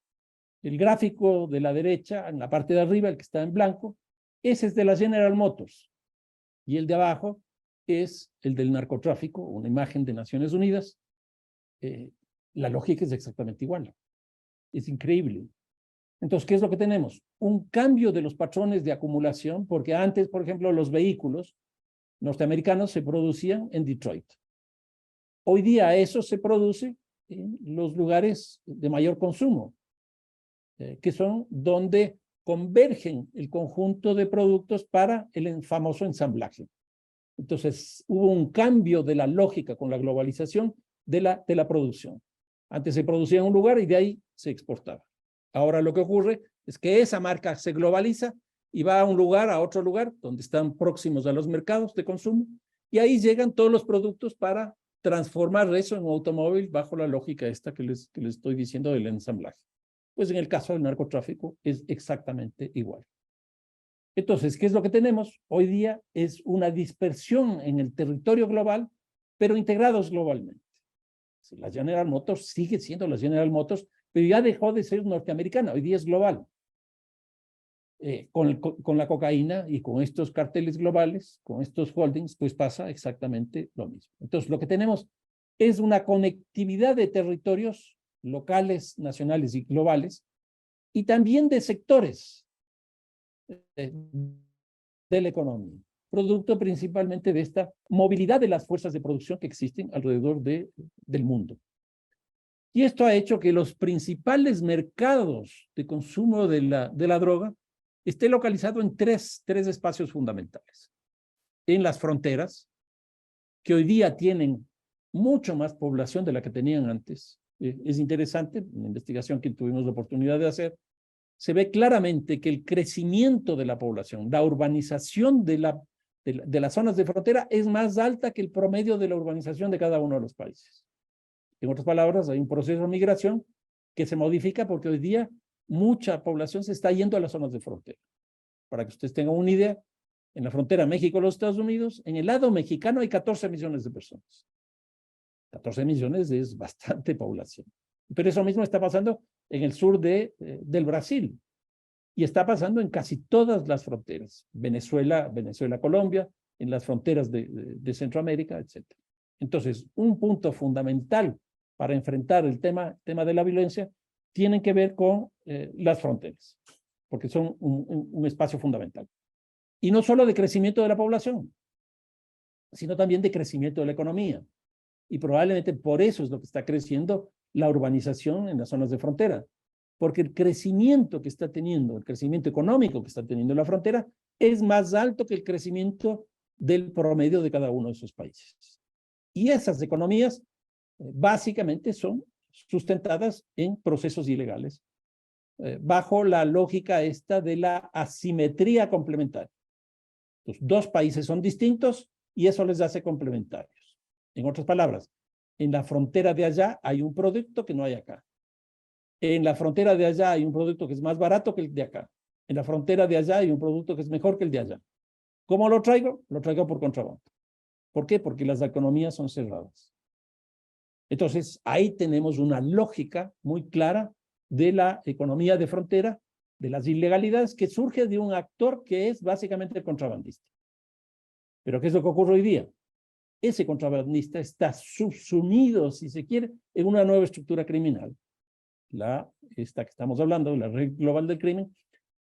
el gráfico de la derecha, en la parte de arriba, el que está en blanco, ese es de la General Motors. Y el de abajo es el del narcotráfico, una imagen de Naciones Unidas. La lógica es exactamente igual. Es increíble. Entonces, ¿qué es lo que tenemos? Un cambio de los patrones de acumulación, porque antes, por ejemplo, los vehículos norteamericanos se producían en Detroit. Hoy día eso se produce en los lugares de mayor consumo, que son donde convergen el conjunto de productos para el famoso ensamblaje. Entonces, hubo un cambio de la lógica con la globalización de la producción. Antes se producía en un lugar y de ahí se exportaba. Ahora lo que ocurre es que esa marca se globaliza y va a un lugar, a otro lugar, donde están próximos a los mercados de consumo, y ahí llegan todos los productos para transformar eso en un automóvil bajo la lógica esta que les estoy diciendo del ensamblaje. Pues en el caso del narcotráfico es exactamente igual. Entonces, ¿qué es lo que tenemos? Hoy día es una dispersión en el territorio global, pero integrados globalmente. La General Motors sigue siendo la General Motors, pero ya dejó de ser norteamericana, hoy día es global. Con la cocaína y con estos carteles globales, con estos holdings, pues pasa exactamente lo mismo. Entonces, lo que tenemos es una conectividad de territorios locales, nacionales y globales, y también de sectores de la economía, producto principalmente de esta movilidad de las fuerzas de producción que existen alrededor del mundo. Y esto ha hecho que los principales mercados de consumo de la droga esté localizado en tres espacios fundamentales. En las fronteras, que hoy día tienen mucho más población de la que tenían antes. Es interesante, una investigación que tuvimos la oportunidad de hacer, se ve claramente que el crecimiento de la población, la urbanización de las zonas de frontera es más alta que el promedio de la urbanización de cada uno de los países. En otras palabras, hay un proceso de migración que se modifica porque hoy día mucha población se está yendo a las zonas de frontera. Para que ustedes tengan una idea, en la frontera México-los Estados Unidos, en el lado mexicano hay 14 millones de personas. 14 millones es bastante población. Pero eso mismo está pasando en el sur del Brasil. Y está pasando en casi todas las fronteras. Venezuela, Colombia, en las fronteras de Centroamérica, etc. Entonces, un punto fundamental para enfrentar el tema de la violencia tienen que ver con las fronteras, porque son un espacio fundamental. Y no solo de crecimiento de la población, sino también de crecimiento de la economía. Y probablemente por eso es lo que está creciendo la urbanización en las zonas de frontera. Porque el crecimiento que está teniendo, el crecimiento económico que está teniendo la frontera, es más alto que el crecimiento del promedio de cada uno de esos países. Y esas economías básicamente son sustentadas en procesos ilegales, bajo la lógica esta de la asimetría complementaria. Los dos países son distintos y eso les hace complementarios. En otras palabras, en la frontera de allá hay un producto que no hay acá. En la frontera de allá hay un producto que es más barato que el de acá. En la frontera de allá hay un producto que es mejor que el de allá. ¿Cómo lo traigo? Lo traigo por contrabando. ¿Por qué? Porque las economías son cerradas. Entonces, ahí tenemos una lógica muy clara de la economía de frontera, de las ilegalidades que surge de un actor que es básicamente el contrabandista. Pero ¿qué es lo que ocurre hoy día? Ese contrabandista está subsumido, si se quiere, en una nueva estructura criminal. Esta que estamos hablando, la red global del crimen,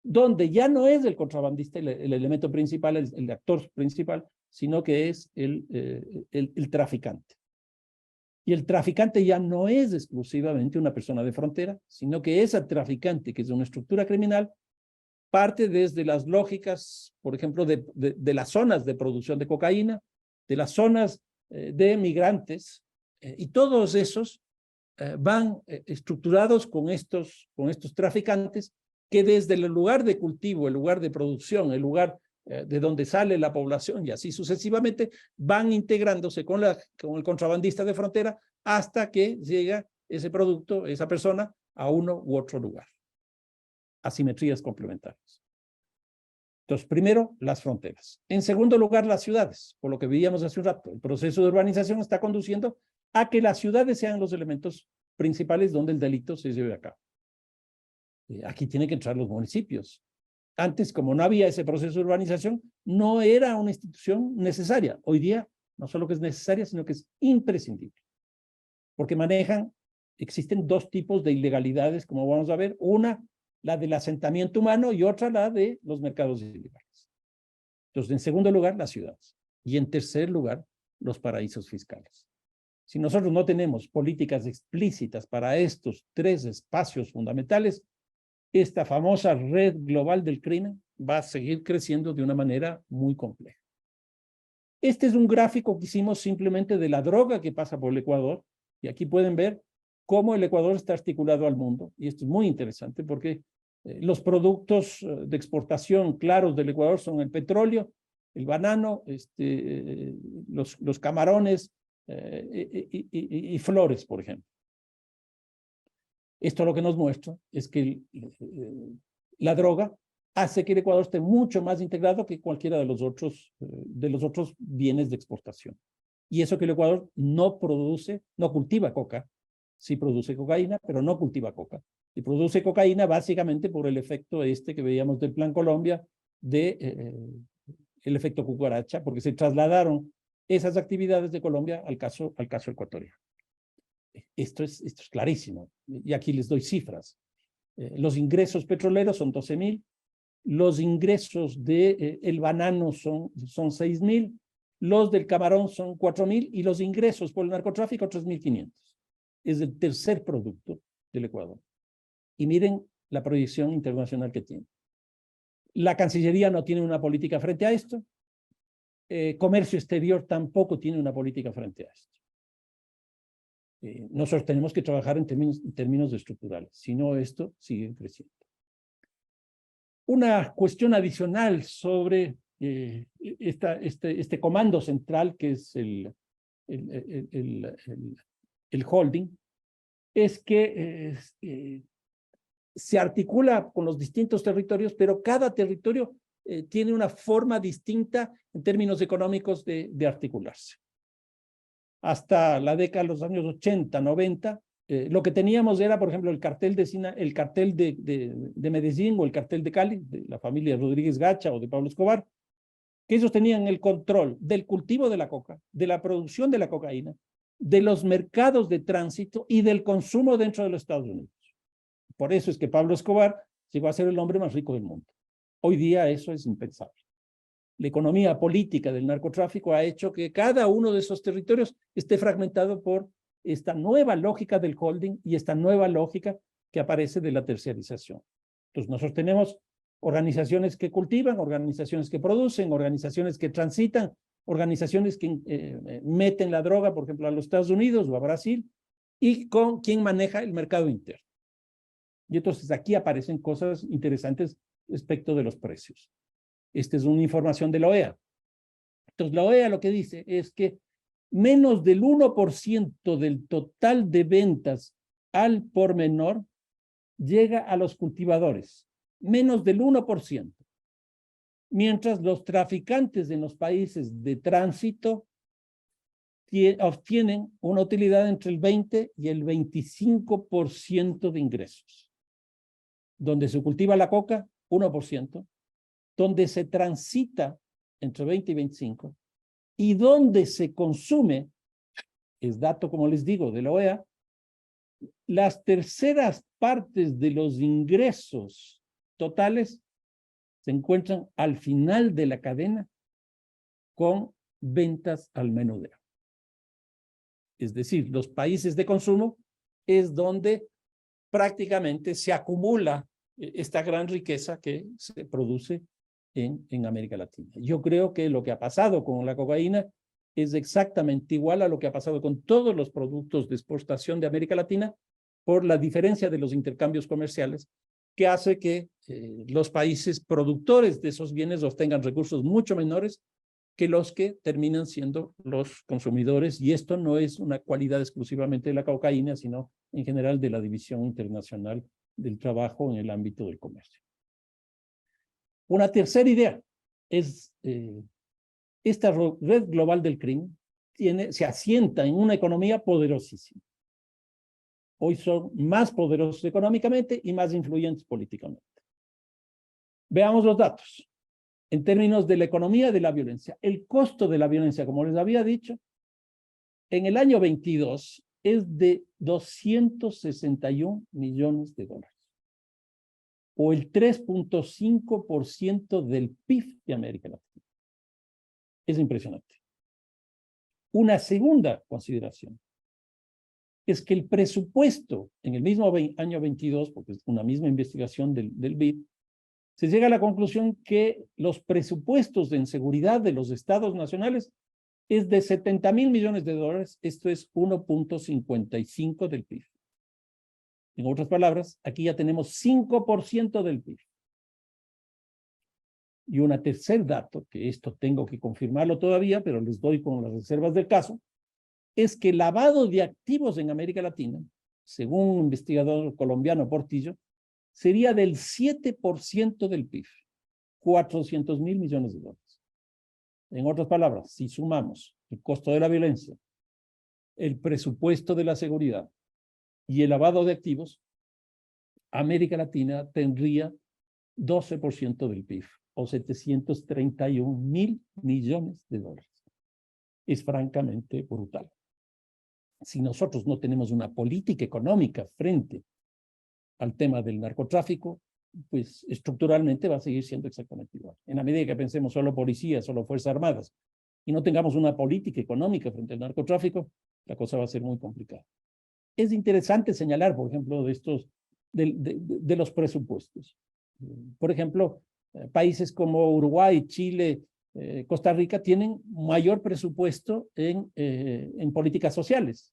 donde ya no es el contrabandista el elemento principal, el actor principal, sino que es el traficante. Y el traficante ya no es exclusivamente una persona de frontera, sino que ese traficante, que es una estructura criminal, parte desde las lógicas, por ejemplo, de las zonas de producción de cocaína, de las zonas de migrantes, y todos esos van estructurados con estos traficantes que desde el lugar de cultivo, el lugar de producción, el lugar de donde sale la población y así sucesivamente, van integrándose con el contrabandista de frontera hasta que llega ese producto, esa persona, a uno u otro lugar. Asimetrías complementarias. Entonces, primero, las fronteras. En segundo lugar, las ciudades. Por lo que veíamos hace un rato, el proceso de urbanización está conduciendo a que las ciudades sean los elementos principales donde el delito se lleve a cabo. Aquí tienen que entrar los municipios. Antes, como no había ese proceso de urbanización, no era una institución necesaria. Hoy día, no solo que es necesaria, sino que es imprescindible. Porque existen dos tipos de ilegalidades, como vamos a ver. Una, la del asentamiento humano, y otra, la de los mercados ilegales. Entonces, en segundo lugar, las ciudades. Y en tercer lugar, los paraísos fiscales. Si nosotros no tenemos políticas explícitas para estos tres espacios fundamentales, esta famosa red global del crimen va a seguir creciendo de una manera muy compleja. Este es un gráfico que hicimos simplemente de la droga que pasa por el Ecuador, y aquí pueden ver cómo el Ecuador está articulado al mundo, y esto es muy interesante porque los productos de exportación claros del Ecuador son el petróleo, el banano, los camarones y flores, por ejemplo. Esto lo que nos muestra es que la droga hace que el Ecuador esté mucho más integrado que cualquiera de los otros bienes de exportación. Y eso que el Ecuador no cultiva coca, sí produce cocaína, pero no cultiva coca. Y produce cocaína básicamente por el efecto que veíamos del Plan Colombia, el efecto cucaracha, porque se trasladaron esas actividades de Colombia al caso ecuatoriano. Esto es clarísimo, y aquí les doy cifras. Los ingresos petroleros son 12.000, los ingresos del banano son 6.000, los del camarón son 4.000, y los ingresos por el narcotráfico 3.500. Es el tercer producto del Ecuador. Y miren la proyección internacional que tiene. La Cancillería no tiene una política frente a esto. Comercio Exterior tampoco tiene una política frente a esto. Nosotros tenemos que trabajar en términos estructurales, si no esto sigue creciendo. Una cuestión adicional sobre este comando central que es el holding, es que se articula con los distintos territorios, pero cada territorio tiene una forma distinta en términos económicos de articularse. Hasta la década de los años 80, 90, lo que teníamos era, por ejemplo, el cartel de Medellín o el cartel de Cali, de la familia Rodríguez Gacha o de Pablo Escobar, que ellos tenían el control del cultivo de la coca, de la producción de la cocaína, de los mercados de tránsito y del consumo dentro de los Estados Unidos. Por eso es que Pablo Escobar llegó a ser el hombre más rico del mundo. Hoy día eso es impensable. La economía política del narcotráfico ha hecho que cada uno de esos territorios esté fragmentado por esta nueva lógica del holding y esta nueva lógica que aparece de la terciarización. Entonces nosotros tenemos organizaciones que cultivan, organizaciones que producen, organizaciones que transitan, organizaciones que meten la droga, por ejemplo, a los Estados Unidos o a Brasil, y con quien maneja el mercado interno. Y entonces aquí aparecen cosas interesantes respecto de los precios. Esta es una información de la OEA. Entonces, la OEA lo que dice es que menos del 1% del total de ventas al por menor llega a los cultivadores. Menos del 1%. Mientras los traficantes en los países de tránsito obtienen una utilidad entre el 20 y el 25% de ingresos. Donde se cultiva la coca, 1%. Donde se transita entre 20 y 25, y donde se consume, es dato, como les digo, de la OEA, las terceras partes de los ingresos totales se encuentran al final de la cadena con ventas al menudeo. Es decir, los países de consumo es donde prácticamente se acumula esta gran riqueza que se produce en América Latina. Yo creo que lo que ha pasado con la cocaína es exactamente igual a lo que ha pasado con todos los productos de exportación de América Latina por la diferencia de los intercambios comerciales que hace que los países productores de esos bienes obtengan recursos mucho menores que los que terminan siendo los consumidores, y esto no es una cualidad exclusivamente de la cocaína, sino en general de la División Internacional del Trabajo en el ámbito del comercio. Una tercera idea es esta red global del crimen se asienta en una economía poderosísima. Hoy son más poderosos económicamente y más influyentes políticamente. Veamos los datos. En términos de la economía de la violencia, el costo de la violencia, como les había dicho, en el año 22 es de 261 millones de dólares, o el 3.5% del PIB de América Latina. Es impresionante. Una segunda consideración es que el presupuesto en el mismo año 22, porque es una misma investigación del BID, se llega a la conclusión que los presupuestos en seguridad de los estados nacionales es de 70,000 millones de dólares, esto es 1.55 del PIB. En otras palabras, aquí ya tenemos 5% del PIB. Y un tercer dato, que esto tengo que confirmarlo todavía, pero les doy con las reservas del caso, es que el lavado de activos en América Latina, según un investigador colombiano Portillo, sería del 7% del PIB, 400,000 millones de dólares. En otras palabras, si sumamos el costo de la violencia, el presupuesto de la seguridad y el lavado de activos, América Latina tendría 12% del PIB, o 731,000 millones de dólares. Es francamente brutal. Si nosotros no tenemos una política económica frente al tema del narcotráfico, pues estructuralmente va a seguir siendo exactamente igual. En la medida que pensemos solo policías, solo fuerzas armadas, y no tengamos una política económica frente al narcotráfico, la cosa va a ser muy complicada. Es interesante señalar, por ejemplo, de los presupuestos. Por ejemplo, países como Uruguay, Chile, Costa Rica tienen mayor presupuesto en políticas sociales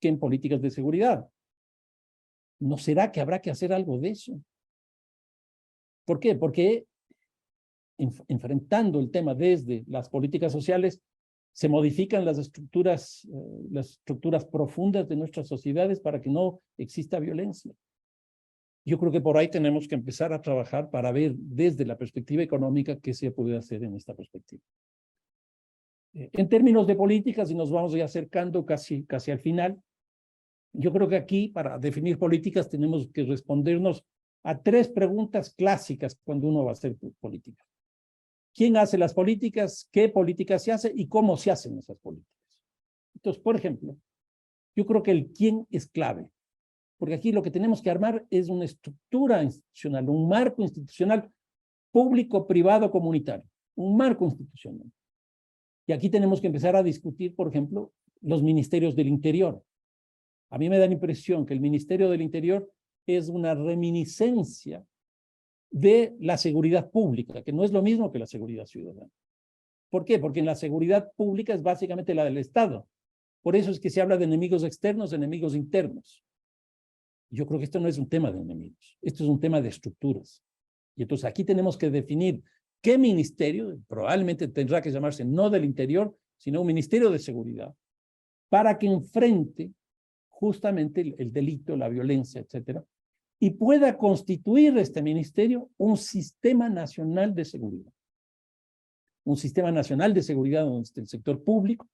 que en políticas de seguridad. ¿No será que habrá que hacer algo de eso? ¿Por qué? Porque enfrentando el tema desde las políticas sociales, se modifican las estructuras profundas de nuestras sociedades para que no exista violencia. Yo creo que por ahí tenemos que empezar a trabajar para ver desde la perspectiva económica qué se puede hacer en esta perspectiva. En términos de políticas, y nos vamos ya acercando casi al final, yo creo que aquí, para definir políticas, tenemos que respondernos a tres preguntas clásicas cuando uno va a hacer política. ¿Quién hace las políticas? ¿Qué políticas se hace? ¿Y cómo se hacen esas políticas? Entonces, por ejemplo, yo creo que el quién es clave, porque aquí lo que tenemos que armar es una estructura institucional, un marco institucional público, privado, comunitario, un marco institucional. Y aquí tenemos que empezar a discutir, por ejemplo, los ministerios del Interior. A mí me da la impresión que el Ministerio del Interior es una reminiscencia de la seguridad pública, que no es lo mismo que la seguridad ciudadana. ¿Por qué? Porque en la seguridad pública es básicamente la del Estado. Por eso es que se habla de enemigos externos, enemigos internos. Yo creo que esto no es un tema de enemigos, esto es un tema de estructuras. Y entonces aquí tenemos que definir qué ministerio, probablemente tendrá que llamarse no del Interior, sino un Ministerio de Seguridad, para que enfrente justamente el delito, la violencia, etcétera, y pueda constituir este ministerio un sistema nacional de seguridad. Un sistema nacional de seguridad donde esté el sector público,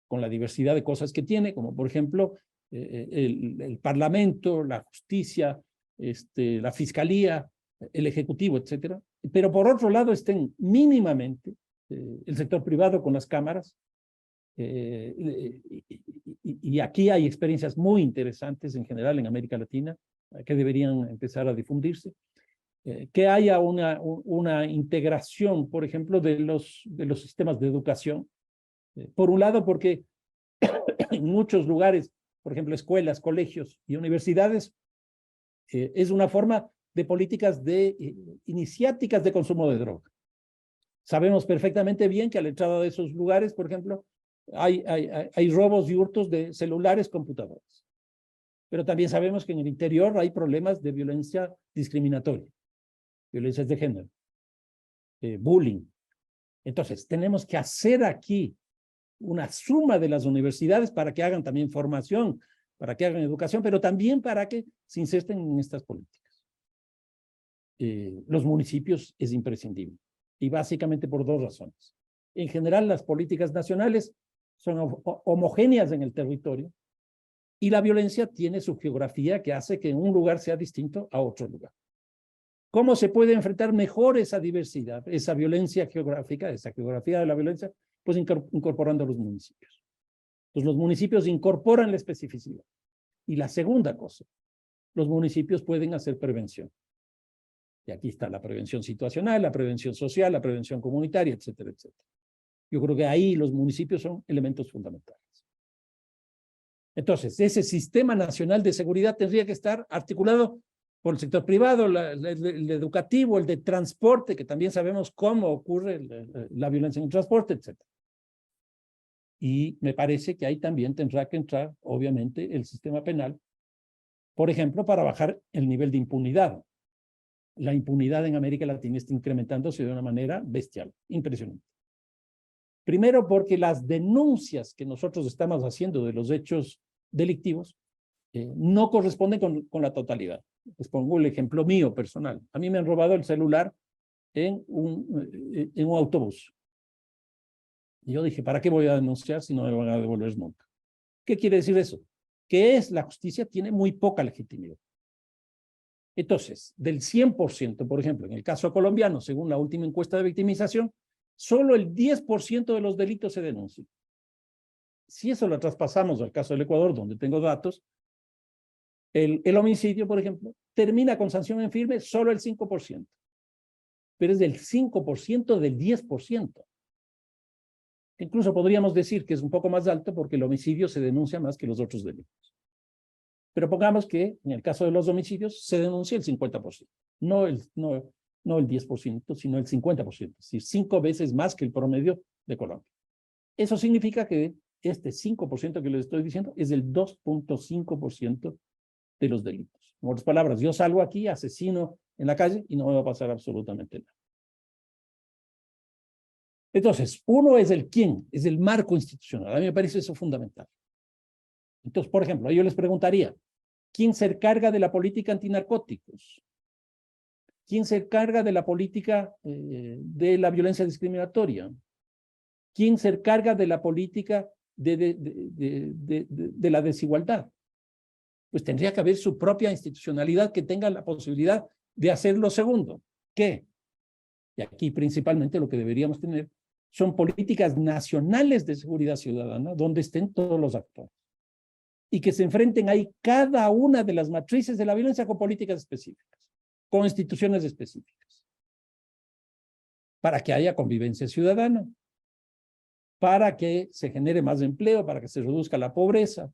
con la diversidad de cosas que tiene, como por ejemplo el Parlamento, la justicia, la Fiscalía, el Ejecutivo, etcétera. Pero por otro lado estén mínimamente el sector privado con las cámaras, y aquí hay experiencias muy interesantes en general en América Latina que deberían empezar a difundirse. que haya una integración, por ejemplo, de los sistemas de educación. Por un lado, porque en muchos lugares, por ejemplo, escuelas, colegios y universidades, es una forma de políticas iniciáticas de consumo de droga. Sabemos perfectamente bien que a la entrada de esos lugares, por ejemplo, hay robos y hurtos de celulares, computadoras. Pero también sabemos que en el interior hay problemas de violencia discriminatoria, violencias de género, bullying. Entonces, tenemos que hacer aquí una suma de las universidades para que hagan también formación, para que hagan educación, pero también para que se inserten en estas políticas. Los municipios es imprescindible, y básicamente por dos razones. En general, las políticas nacionales son homogéneas en el territorio, y la violencia tiene su geografía que hace que un lugar sea distinto a otro lugar. ¿Cómo se puede enfrentar mejor esa diversidad, esa violencia geográfica, esa geografía de la violencia? Pues incorporando a los municipios. Pues los municipios incorporan la especificidad. Y la segunda cosa, los municipios pueden hacer prevención. Y aquí está la prevención situacional, la prevención social, la prevención comunitaria, etcétera, etcétera. Yo creo que ahí los municipios son elementos fundamentales. Entonces, ese sistema nacional de seguridad tendría que estar articulado por el sector privado, el educativo, el de transporte, que también sabemos cómo ocurre la violencia en el transporte, etcétera. Y me parece que ahí también tendrá que entrar, obviamente, el sistema penal, por ejemplo, para bajar el nivel de impunidad. La impunidad en América Latina está incrementándose de una manera bestial, impresionante. Primero, porque las denuncias que nosotros estamos haciendo de los hechos delictivos no corresponden con la totalidad. Les pongo el ejemplo mío personal. A mí me han robado el celular en un autobús. Y yo dije, ¿para qué voy a denunciar si no me van a devolver nunca? ¿Qué quiere decir eso? Que la justicia tiene muy poca legitimidad. Entonces, del 100%, por ejemplo, en el caso colombiano, según la última encuesta de victimización, solo el 10% de los delitos se denuncian. Si eso lo traspasamos al caso del Ecuador, donde tengo datos, el homicidio, por ejemplo, termina con sanción en firme solo el 5%. Pero es del 5% del 10%. Incluso podríamos decir que es un poco más alto porque el homicidio se denuncia más que los otros delitos. Pero pongamos que en el caso de los homicidios se denuncia el 50%, no el 10%, sino el 50%, es decir, 5 veces más que el promedio de Colombia. Eso significa que este 5% que les estoy diciendo es el 2.5% de los delitos. En otras palabras, yo salgo aquí, asesino en la calle y no me va a pasar absolutamente nada. Entonces, uno es el quién, es el marco institucional. A mí me parece eso fundamental. Entonces, por ejemplo, yo les preguntaría, ¿quién se encarga de la política antinarcóticos? ¿Quién se encarga de la política de la violencia discriminatoria? ¿Quién se encarga de la política de la desigualdad? Pues tendría que haber su propia institucionalidad que tenga la posibilidad de hacer lo segundo. ¿Qué? Y aquí principalmente lo que deberíamos tener son políticas nacionales de seguridad ciudadana donde estén todos los actores y que se enfrenten ahí cada una de las matrices de la violencia con políticas específicas, con instituciones específicas, para que haya convivencia ciudadana, para que se genere más empleo, para que se reduzca la pobreza,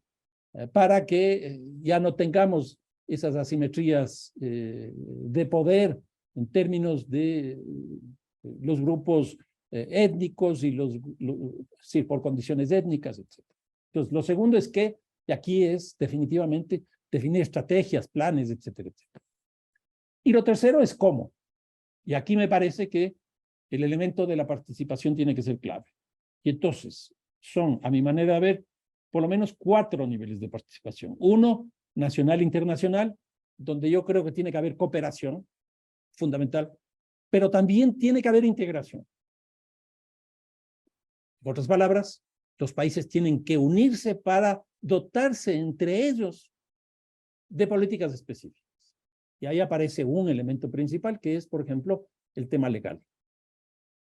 para que ya no tengamos esas asimetrías de poder en términos de los grupos étnicos y sí, por condiciones étnicas, etc. Entonces, lo segundo es que, y aquí es definitivamente definir estrategias, planes, etcétera, etcétera. Y lo tercero es cómo. Y aquí me parece que el elemento de la participación tiene que ser clave. Y entonces, son, a mi manera de ver, por lo menos 4 niveles de participación. Uno, nacional e internacional, donde yo creo que tiene que haber cooperación, fundamental, pero también tiene que haber integración. En otras palabras, los países tienen que unirse para dotarse entre ellos de políticas específicas. Y ahí aparece un elemento principal, que es, por ejemplo, el tema legal.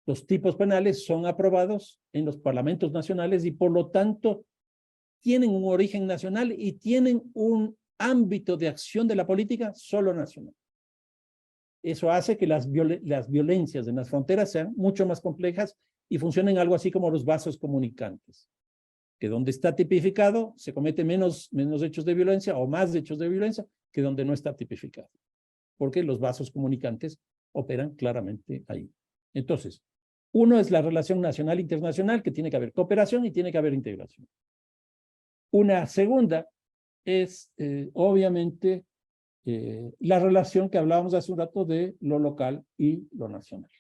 Los tipos penales son aprobados en los parlamentos nacionales y, por lo tanto, tienen un origen nacional y tienen un ámbito de acción de la política solo nacional. Eso hace que las violencias en las fronteras sean mucho más complejas y funcionen algo así como los vasos comunicantes, que donde está tipificado se cometen menos hechos de violencia o más hechos de violencia que donde no está tipificado, porque los vasos comunicantes operan claramente ahí. Entonces, uno es la relación nacional-internacional, que tiene que haber cooperación y tiene que haber integración. Una segunda es, obviamente, la relación que hablábamos hace un rato de lo local y lo nacional.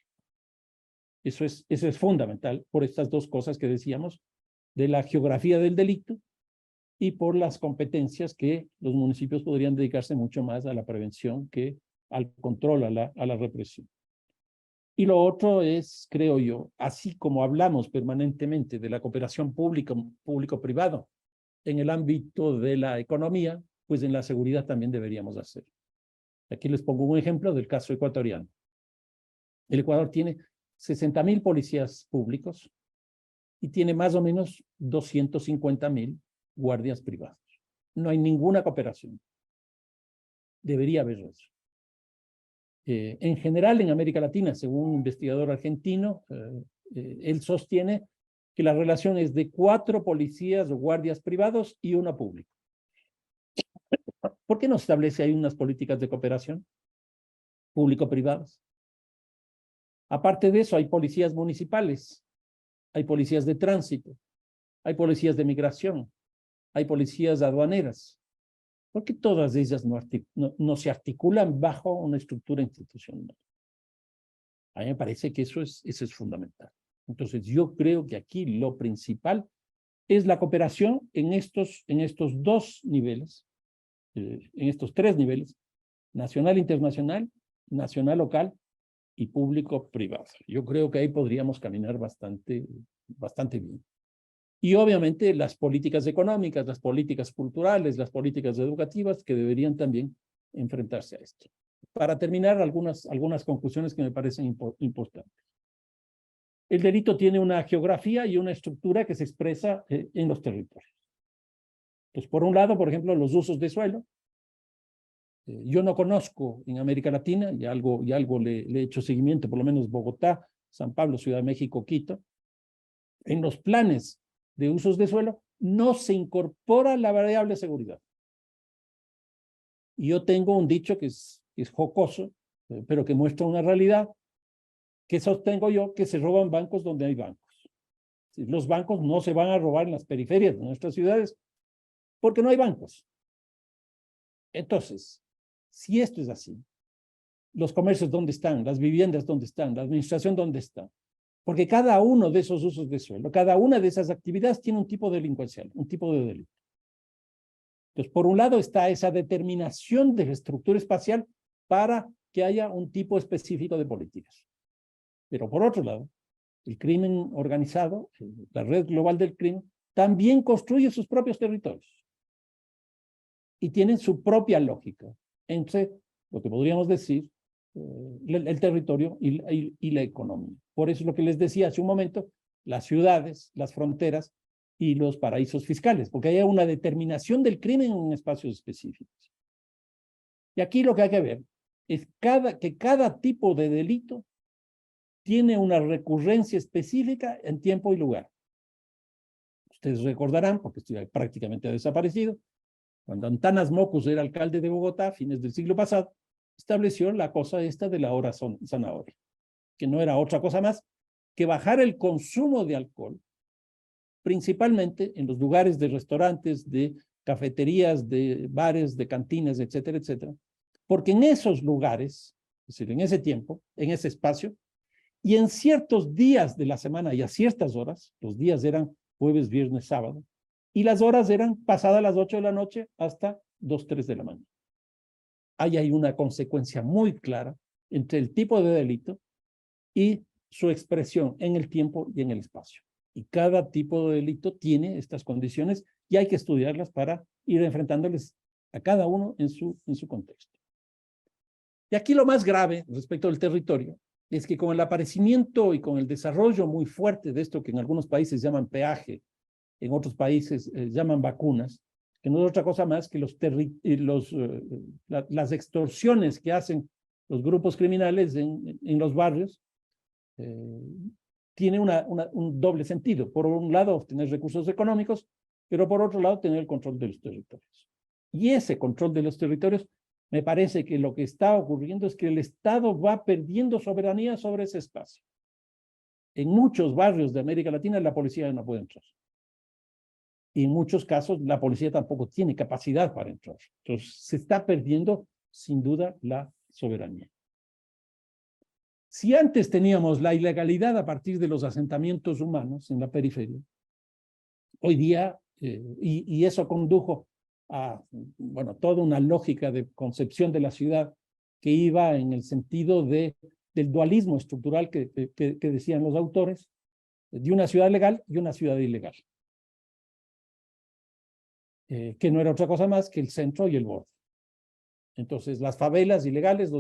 Eso es fundamental por estas dos cosas que decíamos, de la geografía del delito y por las competencias que los municipios podrían dedicarse mucho más a la prevención que al control, a la represión. Y lo otro es, creo yo, así como hablamos permanentemente de la cooperación público-privado en el ámbito de la economía, pues en la seguridad también deberíamos hacer. Aquí les pongo un ejemplo del caso ecuatoriano. El Ecuador tiene 60,000 policías públicos y tiene más o menos 250,000 guardias privados. No hay ninguna cooperación. Debería haber eso. En general, en América Latina, según un investigador argentino, él sostiene que la relación es de 4 policías o guardias privados y 1 público. ¿Por qué no establece ahí unas políticas de cooperación público-privadas? Aparte de eso, hay policías municipales, hay policías de tránsito, hay policías de migración, hay policías aduaneras. ¿Por qué todas ellas no se articulan bajo una estructura institucional? A mí me parece que eso es fundamental. Entonces, yo creo que aquí lo principal es la cooperación en estos 2 niveles, en estos 3 niveles, nacional-internacional, nacional-local y público-privado. Yo creo que ahí podríamos caminar bastante bien. Y obviamente las políticas económicas, las políticas culturales, las políticas educativas que deberían también enfrentarse a esto. Para terminar, algunas conclusiones que me parecen importantes. El delito tiene una geografía y una estructura que se expresa en los territorios. Pues por un lado, por ejemplo, los usos de suelo. Yo no conozco en América Latina, y algo le he hecho seguimiento, por lo menos Bogotá, San Pablo, Ciudad de México, Quito. En los planes de usos de suelo no se incorpora la variable seguridad. Y yo tengo un dicho que es jocoso, pero que muestra una realidad, que sostengo yo, que se roban bancos donde hay bancos. Los bancos no se van a robar en las periferias de nuestras ciudades porque no hay bancos. Entonces, si esto es así, los comercios ¿dónde están? Las viviendas ¿dónde están? La administración ¿dónde está? Porque cada uno de esos usos de suelo, cada una de esas actividades tiene un tipo delincuencial, un tipo de delito. Entonces, por un lado está esa determinación de la estructura espacial para que haya un tipo específico de políticas. Pero por otro lado, el crimen organizado, la red global del crimen, también construye sus propios territorios. Y tienen su propia lógica entre lo que podríamos decir el territorio y la economía. Por eso es lo que les decía hace un momento, las ciudades, las fronteras y los paraísos fiscales, porque hay una determinación del crimen en espacios específicos. Y aquí lo que hay que ver es que cada tipo de delito tiene una recurrencia específica en tiempo y lugar. Ustedes recordarán, porque prácticamente ha desaparecido, cuando Antanas Mockus era alcalde de Bogotá a fines del siglo pasado, estableció la cosa esta de la hora zanahoria, que no era otra cosa más que bajar el consumo de alcohol, principalmente en los lugares de restaurantes, de cafeterías, de bares, de cantinas, etcétera, etcétera, porque en esos lugares, es decir, en ese tiempo, en ese espacio, y en ciertos días de la semana y a ciertas horas, los días eran jueves, viernes, sábado, y las horas eran pasadas las 8 de la noche hasta 2, 3 de la mañana. Ahí hay una consecuencia muy clara entre el tipo de delito y su expresión en el tiempo y en el espacio. Y cada tipo de delito tiene estas condiciones y hay que estudiarlas para ir enfrentándoles a cada uno en su contexto. Y aquí lo más grave respecto del territorio es que con el aparecimiento y con el desarrollo muy fuerte de esto que en algunos países llaman peaje, en otros países llaman vacunas, que no es otra cosa más que las extorsiones que hacen los grupos criminales en los barrios tiene un doble sentido. Por un lado, obtener recursos económicos, pero por otro lado, tener el control de los territorios. Y ese control de los territorios, me parece que lo que está ocurriendo es que el Estado va perdiendo soberanía sobre ese espacio. En muchos barrios de América Latina, la policía no puede entrar. Y en muchos casos, la policía tampoco tiene capacidad para entrar. Entonces, se está perdiendo, sin duda, la soberanía. Si antes teníamos la ilegalidad a partir de los asentamientos humanos en la periferia, hoy día, y eso condujo a, bueno, toda una lógica de concepción de la ciudad que iba en el sentido del dualismo estructural que decían los autores, de una ciudad legal y una ciudad ilegal, que no era otra cosa más que el centro y el borde. Entonces, las favelas ilegales,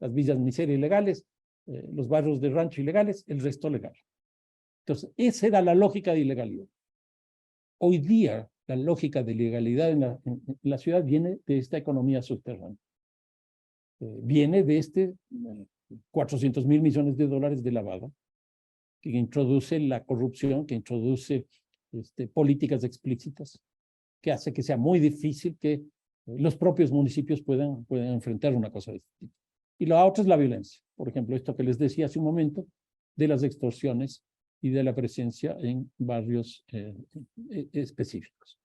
las villas miseria ilegales, los barrios de rancho ilegales, el resto legal. Entonces, esa era la lógica de ilegalidad. Hoy día, la lógica de legalidad en la ciudad viene de esta economía subterránea. Viene de 400.000 millones de dólares de lavado, que introduce la corrupción, que introduce políticas explícitas, que hace que sea muy difícil que los propios municipios puedan enfrentar una cosa de este tipo. Y la otra es la violencia. Por ejemplo, esto que les decía hace un momento, de las extorsiones y de la presencia en barrios específicos.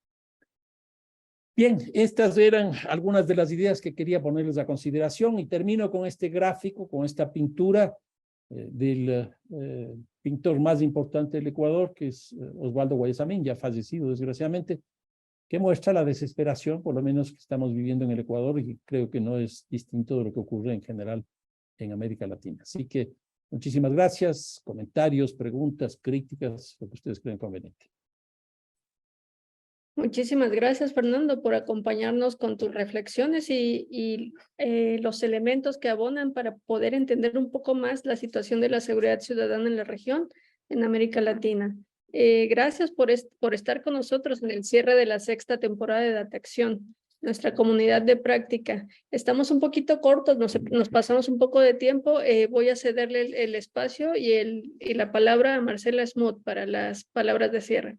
Bien, estas eran algunas de las ideas que quería ponerles a consideración y termino con este gráfico, con esta pintura del pintor más importante del Ecuador, que es Osvaldo Guayasamín, ya fallecido desgraciadamente, que muestra la desesperación, por lo menos que estamos viviendo en el Ecuador, y creo que no es distinto de lo que ocurre en general en América Latina. Así que muchísimas gracias, comentarios, preguntas, críticas, lo que ustedes creen conveniente. Muchísimas gracias, Fernando, por acompañarnos con tus reflexiones y los elementos que abonan para poder entender un poco más la situación de la seguridad ciudadana en la región, en América Latina. Gracias por estar con nosotros en el cierre de la sexta temporada de Datacción, nuestra comunidad de práctica. Estamos un poquito cortos, nos pasamos un poco de tiempo. Voy a cederle el espacio y la palabra a Marcela Smoot para las palabras de cierre.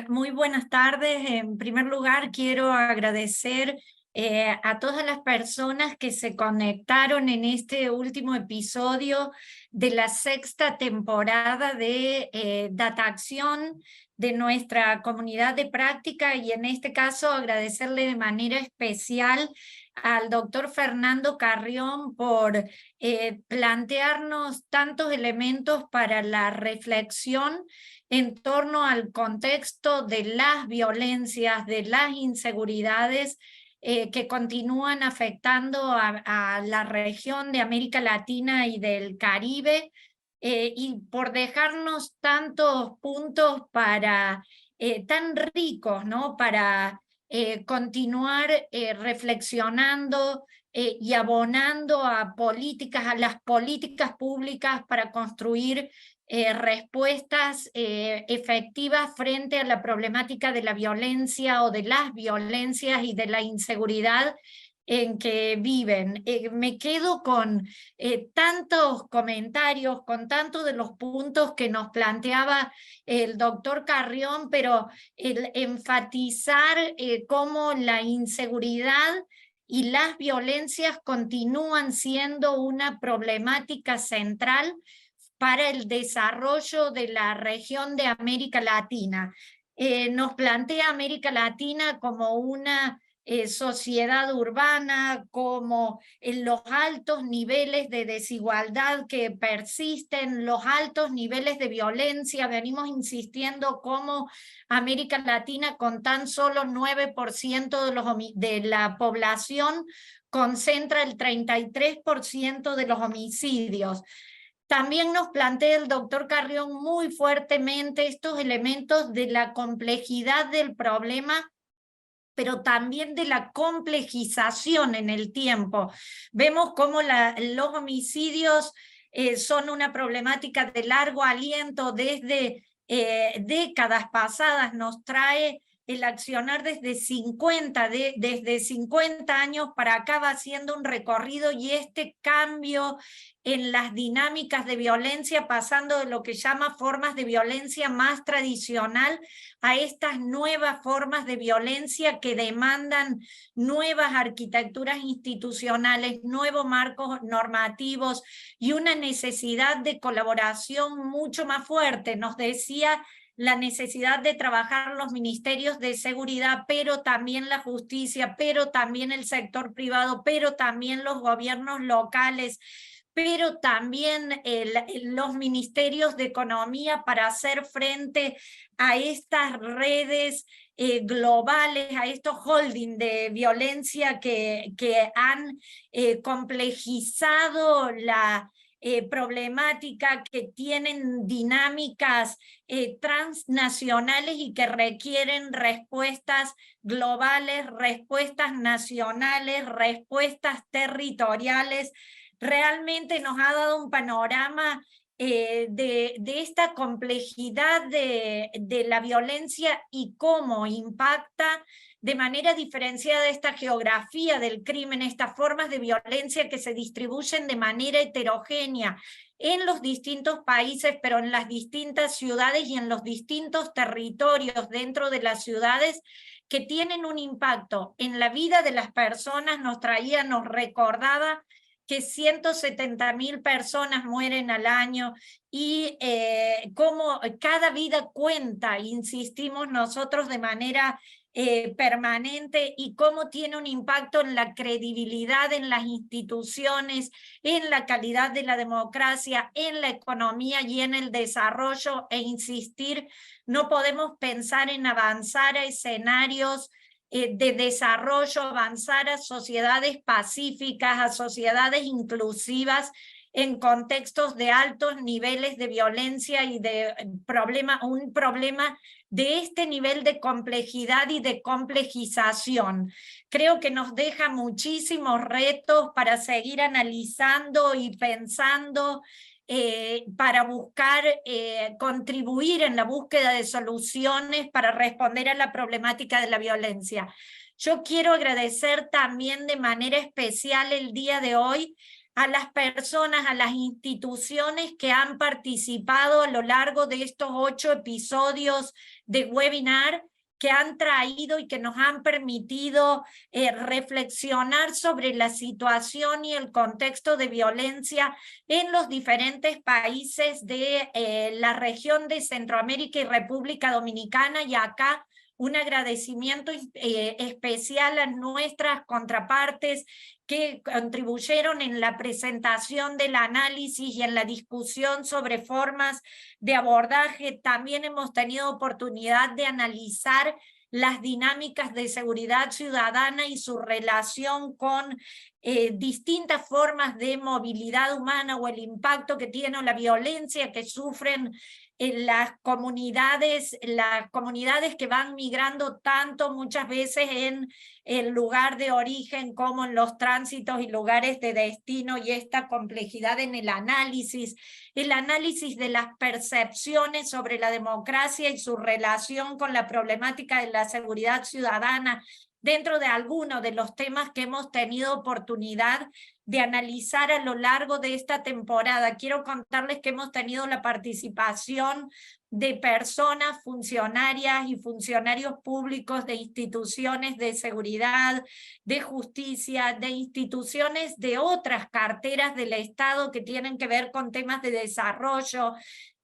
Muy buenas tardes. En primer lugar, quiero agradecer a todas las personas que se conectaron en este último episodio de la sexta temporada de Datacción de nuestra comunidad de práctica, y en este caso agradecerle de manera especial al doctor Fernando Carrión por plantearnos tantos elementos para la reflexión en torno al contexto de las violencias, de las inseguridades que continúan afectando a la región de América Latina y del Caribe, y por dejarnos tantos puntos tan ricos, ¿no? Para continuar reflexionando y abonando a las políticas públicas para construir respuestas efectivas frente a la problemática de la violencia o de las violencias y de la inseguridad en que viven. Me quedo con tantos comentarios, con tantos de los puntos que nos planteaba el doctor Carrión, pero el enfatizar cómo la inseguridad y las violencias continúan siendo una problemática central para el desarrollo de la región de América Latina. Nos plantea América Latina como una sociedad urbana, como los altos niveles de desigualdad que persisten, los altos niveles de violencia. Venimos insistiendo como América Latina, con tan solo 9% de la población, concentra el 33% de los homicidios. También nos plantea el doctor Carrión muy fuertemente estos elementos de la complejidad del problema, pero también de la complejización en el tiempo. Vemos cómo los homicidios son una problemática de largo aliento desde décadas pasadas. Nos trae el accionar desde 50 años para acá va haciendo un recorrido, y este cambio en las dinámicas de violencia, pasando de lo que llama formas de violencia más tradicional a estas nuevas formas de violencia que demandan nuevas arquitecturas institucionales, nuevos marcos normativos y una necesidad de colaboración mucho más fuerte. Nos decía la necesidad de trabajar los ministerios de seguridad, pero también la justicia, pero también el sector privado, pero también los gobiernos locales, pero también los ministerios de economía para hacer frente a estas redes globales, a estos holding de violencia que han complejizado la problemática, que tienen dinámicas transnacionales y que requieren respuestas globales, respuestas nacionales, respuestas territoriales. Realmente nos ha dado un panorama de esta complejidad de la violencia y cómo impacta de manera diferenciada esta geografía del crimen, estas formas de violencia que se distribuyen de manera heterogénea en los distintos países, pero en las distintas ciudades y en los distintos territorios dentro de las ciudades, que tienen un impacto en la vida de las personas. Nos recordaba que 170.000 personas mueren al año, y cómo cada vida cuenta, insistimos nosotros de manera permanente, y cómo tiene un impacto en la credibilidad en las instituciones, en la calidad de la democracia, en la economía y en el desarrollo. E insistir, no podemos pensar en avanzar a escenarios de desarrollo, avanzar a sociedades pacíficas, a sociedades inclusivas, en contextos de altos niveles de violencia y de un problema de este nivel de complejidad y de complejización. Creo que nos deja muchísimos retos para seguir analizando y pensando, para buscar contribuir en la búsqueda de soluciones para responder a la problemática de la violencia. Yo quiero agradecer también de manera especial el día de hoy a las personas, a las instituciones que han participado a lo largo de estos 8 episodios de webinar, que han traído y que nos han permitido reflexionar sobre la situación y el contexto de violencia en los diferentes países de la región de Centroamérica y República Dominicana. Y acá un agradecimiento especial a nuestras contrapartes que contribuyeron en la presentación del análisis y en la discusión sobre formas de abordaje. También hemos tenido oportunidad de analizar las dinámicas de seguridad ciudadana y su relación con distintas formas de movilidad humana, o el impacto que tiene la violencia que sufren en las comunidades que van migrando tanto muchas veces en el lugar de origen como en los tránsitos y lugares de destino, y esta complejidad en el análisis de las percepciones sobre la democracia y su relación con la problemática de la seguridad ciudadana, dentro de algunos de los temas que hemos tenido oportunidad de analizar a lo largo de esta temporada. Quiero contarles que hemos tenido la participación de personas, funcionarias y funcionarios públicos de instituciones de seguridad, de justicia, de instituciones de otras carteras del Estado que tienen que ver con temas de desarrollo,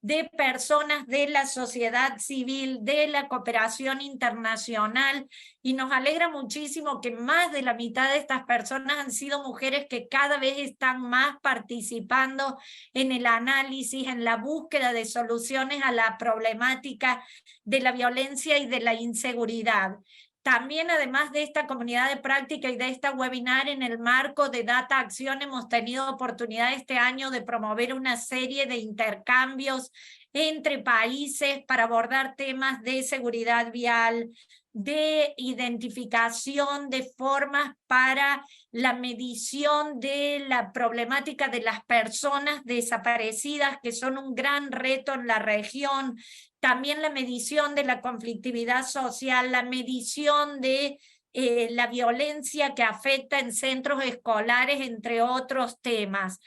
de personas de la sociedad civil, de la cooperación internacional, y nos alegra muchísimo que más de la mitad de estas personas han sido mujeres que cada vez están más participando en el análisis, en la búsqueda de soluciones a la problemática de la violencia y de la inseguridad. También, además de esta comunidad de práctica y de esta webinar, en el marco de Data Acción hemos tenido oportunidad este año de promover una serie de intercambios entre países para abordar temas de seguridad vial, de identificación de formas para la medición de la problemática de las personas desaparecidas, que son un gran reto en la región, también la medición de la conflictividad social, la medición de la violencia que afecta en centros escolares, entre otros temas.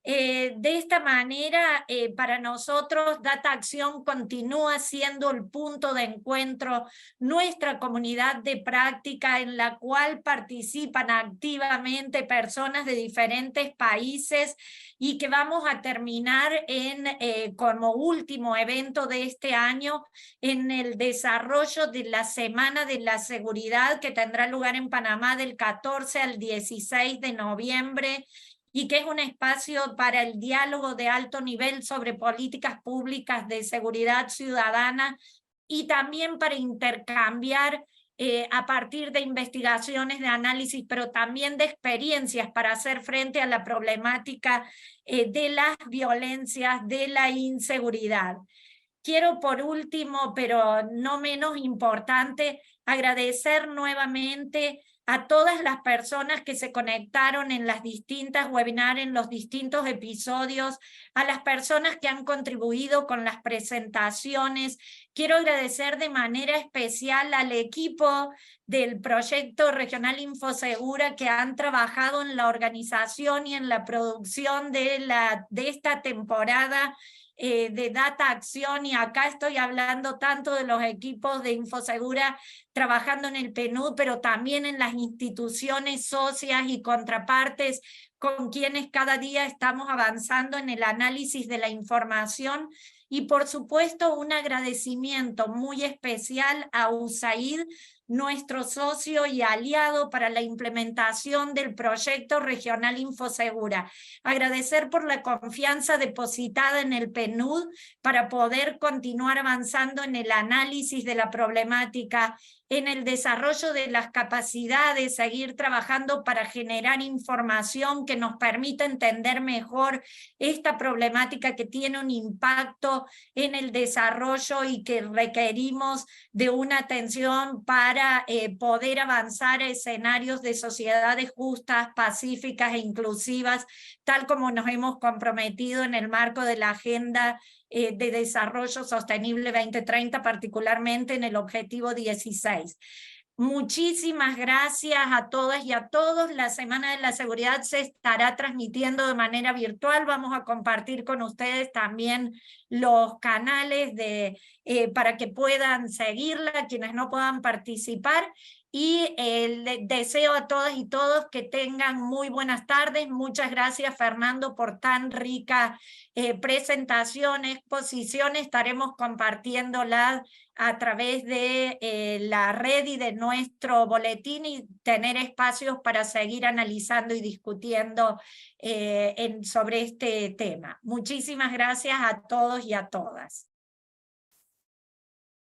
De esta manera, para nosotros, Data Acción continúa siendo el punto de encuentro, nuestra comunidad de práctica en la cual participan activamente personas de diferentes países y que vamos a terminar como último evento de este año en el desarrollo de la Semana de la Seguridad que tendrá lugar en Panamá del 14 al 16 de noviembre, y que es un espacio para el diálogo de alto nivel sobre políticas públicas de seguridad ciudadana y también para intercambiar a partir de investigaciones, de análisis, pero también de experiencias para hacer frente a la problemática de las violencias, de la inseguridad. Quiero por último, pero no menos importante, agradecer nuevamente a todas las personas que se conectaron en las distintas webinars, en los distintos episodios, a las personas que han contribuido con las presentaciones. Quiero agradecer de manera especial al equipo del proyecto regional Infosegura que han trabajado en la organización y en la producción de esta temporada de Data Acción, y acá estoy hablando tanto de los equipos de Infosegura trabajando en el PNUD, pero también en las instituciones socias y contrapartes con quienes cada día estamos avanzando en el análisis de la información. Y por supuesto un agradecimiento muy especial a USAID, nuestro socio y aliado para la implementación del proyecto regional Infosegura. Agradecer por la confianza depositada en el PNUD para poder continuar avanzando en el análisis de la problemática, en el desarrollo de las capacidades, seguir trabajando para generar información que nos permita entender mejor esta problemática que tiene un impacto en el desarrollo y que requerimos de una atención para poder avanzar a escenarios de sociedades justas, pacíficas e inclusivas, tal como nos hemos comprometido en el marco de la Agenda de Desarrollo Sostenible 2030, particularmente en el objetivo 16. Muchísimas gracias a todas y a todos. La Semana de la Seguridad se estará transmitiendo de manera virtual. Vamos a compartir con ustedes también los canales para que puedan seguirla, quienes no puedan participar. Y les deseo a todas y todos que tengan muy buenas tardes. Muchas gracias, Fernando, por tan rica presentación, exposición. Estaremos compartiéndola a través de la red y de nuestro boletín, y tener espacios para seguir analizando y discutiendo sobre este tema. Muchísimas gracias a todos y a todas.